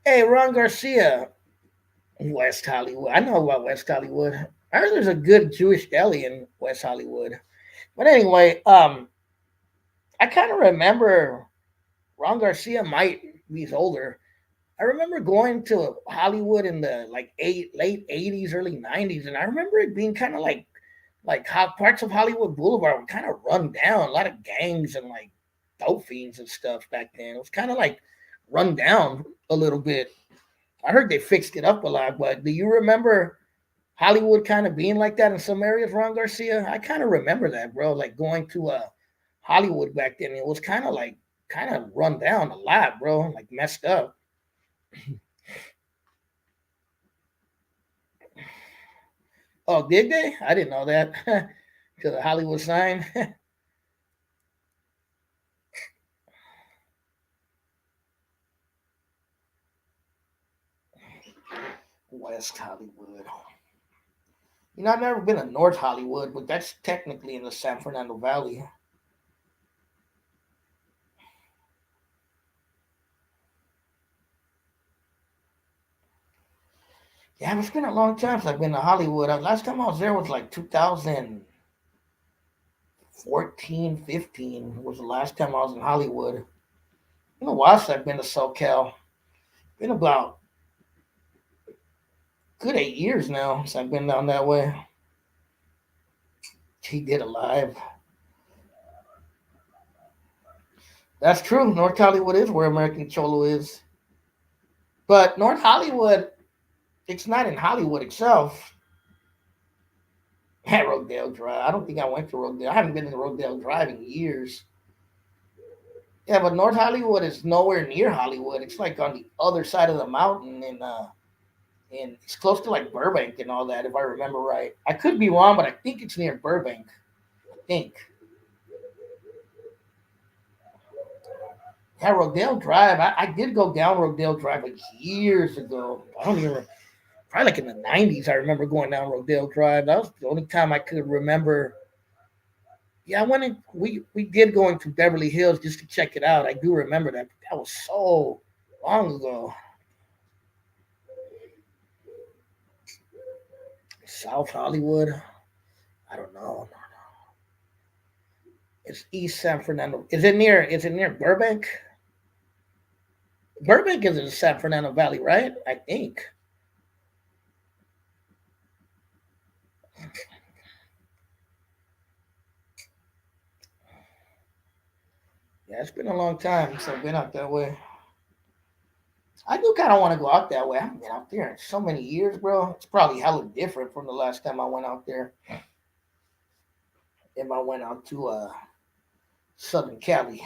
Hey, Ron Garcia, West Hollywood. I know about West Hollywood. I heard there's a good Jewish deli in West Hollywood. But anyway, I kind of remember Ron Garcia might be older. I remember going to Hollywood in the late '80s, early '90s, and I remember it being kind of like how parts of Hollywood Boulevard were kind of run down. A lot of gangs and like dope fiends and stuff back then. It was kind of like run down a little bit. I heard they fixed it up a lot, but do you remember Hollywood kind of being like that in some areas, Ron Garcia? I kind of remember that, bro. Like going to Hollywood back then, it was kind of run down a lot, bro. Like messed up. Oh, did they? I didn't know that. To the Hollywood sign. West Hollywood. I've never been to North Hollywood, but that's technically in the San Fernando Valley. Yeah, it's been a long time since I've been to Hollywood. Last time I was there was like 2005 14, 15 was the last time I was in Hollywood. In a while since I've been to SoCal. Been about good 8 years now since I've been down that way. He did a live. That's true. North Hollywood is where American Cholo is. But North Hollywood, it's not in Hollywood itself. At Rodale Drive. I don't think I went to Rodale. I haven't been to Rodale Drive in years. Yeah, but North Hollywood is nowhere near Hollywood. It's like on the other side of the mountain, and it's close to like Burbank and all that, if I remember right. I could be wrong, but I think it's near Burbank. I think. Yeah, Rodale Drive. I did go down Rodale Drive like years ago. I don't even probably like in the '90s. I remember going down Rodale Drive. That was the only time I could remember. Yeah, I went in. We did go into Beverly Hills just to check it out. I do remember that. But that was so long ago. South Hollywood. I don't know. It's East San Fernando. Is it near? Is it near Burbank? Burbank is in the San Fernando Valley, right? I think. Yeah, it's been a long time since I've been out that way. I do kind of want to go out that way. I haven't been out there in so many years, bro. It's probably hella different from the last time I went out there. If I went out to Southern Cali,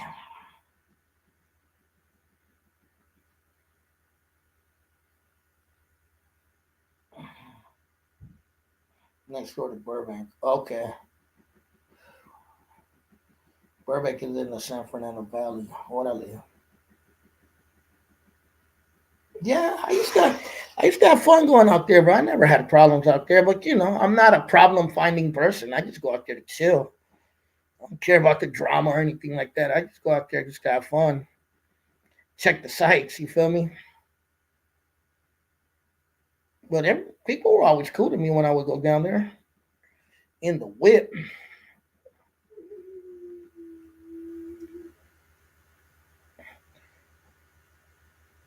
next door to Burbank. Okay, Burbank is in the San Fernando Valley. What I live. Yeah, I used to have fun going out there, bro. I never had problems out there, but I'm not a problem finding person. I just go out there to chill. I don't care about the drama or anything like that. I just go out there just to have fun, check the sights. You feel me? But people were always cool to me when I would go down there in the whip.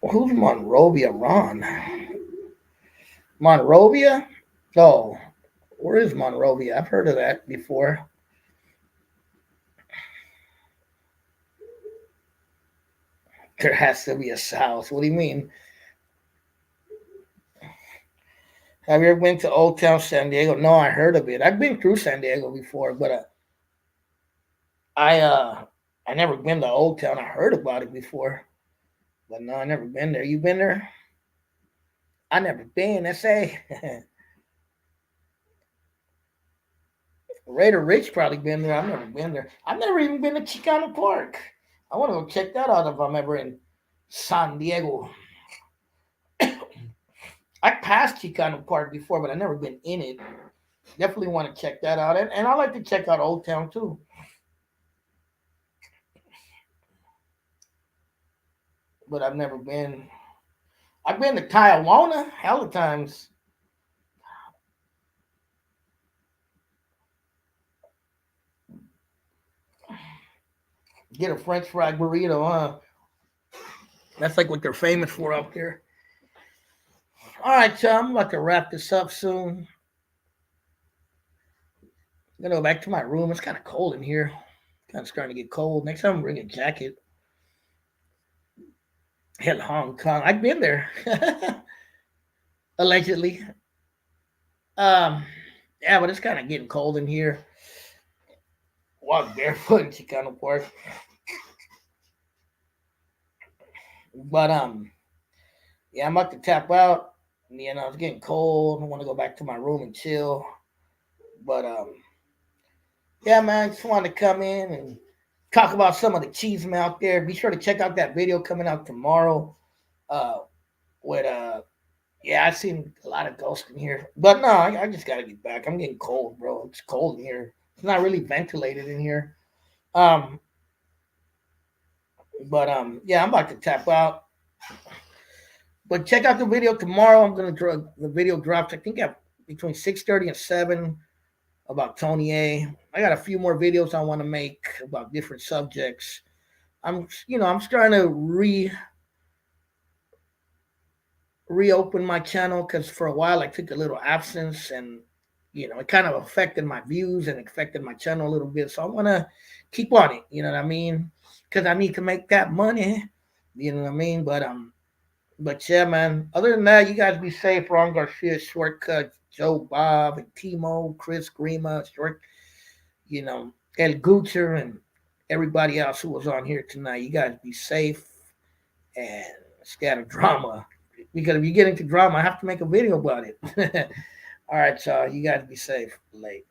Who's Monrovia Ron? Monrovia? Oh, where is Monrovia? I've heard of that before. There has to be a south. What do you mean? Have you ever been to Old Town San Diego? No, I heard of it. I've been through San Diego before, but I I never been to Old Town. I heard about it before, but no, I never been there. You been there? I never been. SA. Raider Rich probably been there. I've never been there. I've never even been to Chicano Park. I want to go check that out if I'm ever in San Diego. I passed Chicano Park before, but I've never been in it. Definitely want to check that out. And I like to check out Old Town too. But I've never been. I've been to Tijuana hella times. Get a French fry burrito, huh? That's like what they're famous for out there. All right, chum. I'm about to wrap this up soon. I'm gonna go back to my room. It's kind of cold in here. Kind of starting to get cold. Next time, bring a jacket. Hell, Hong Kong. I've been there. Allegedly. Um, yeah, but it's kind of getting cold in here. Walk barefoot in Chicano Park. But yeah, I'm about to tap out. It's getting cold. I want to go back to my room and chill. But yeah, man, I just wanted to come in and talk about some of the cheese out there. Be sure to check out that video coming out tomorrow. Uh, with yeah, I've seen a lot of ghosts in here, but no, I just gotta get back. I'm getting cold, bro. It's cold in here. It's not really ventilated in here. Um, but yeah, I'm about to tap out. But check out the video tomorrow. I'm gonna draw the video drops. I think at between 6:30 and 7. about Tony A. I got a few more videos I want to make about different subjects. I'm trying to reopen my channel because for a while I took a little absence, and it kind of affected my views and affected my channel a little bit. So I want to keep on it. You know what I mean? Because I need to make that money. You know what I mean? But yeah, man. Other than that, you guys be safe. Ron Garcia, Shortcut, Joe Bob, and Timo, Chris Grima, El Gucher, and everybody else who was on here tonight. You guys be safe and scatter drama. Because if you get into drama, I have to make a video about it. All right, y'all. You guys be safe. Late.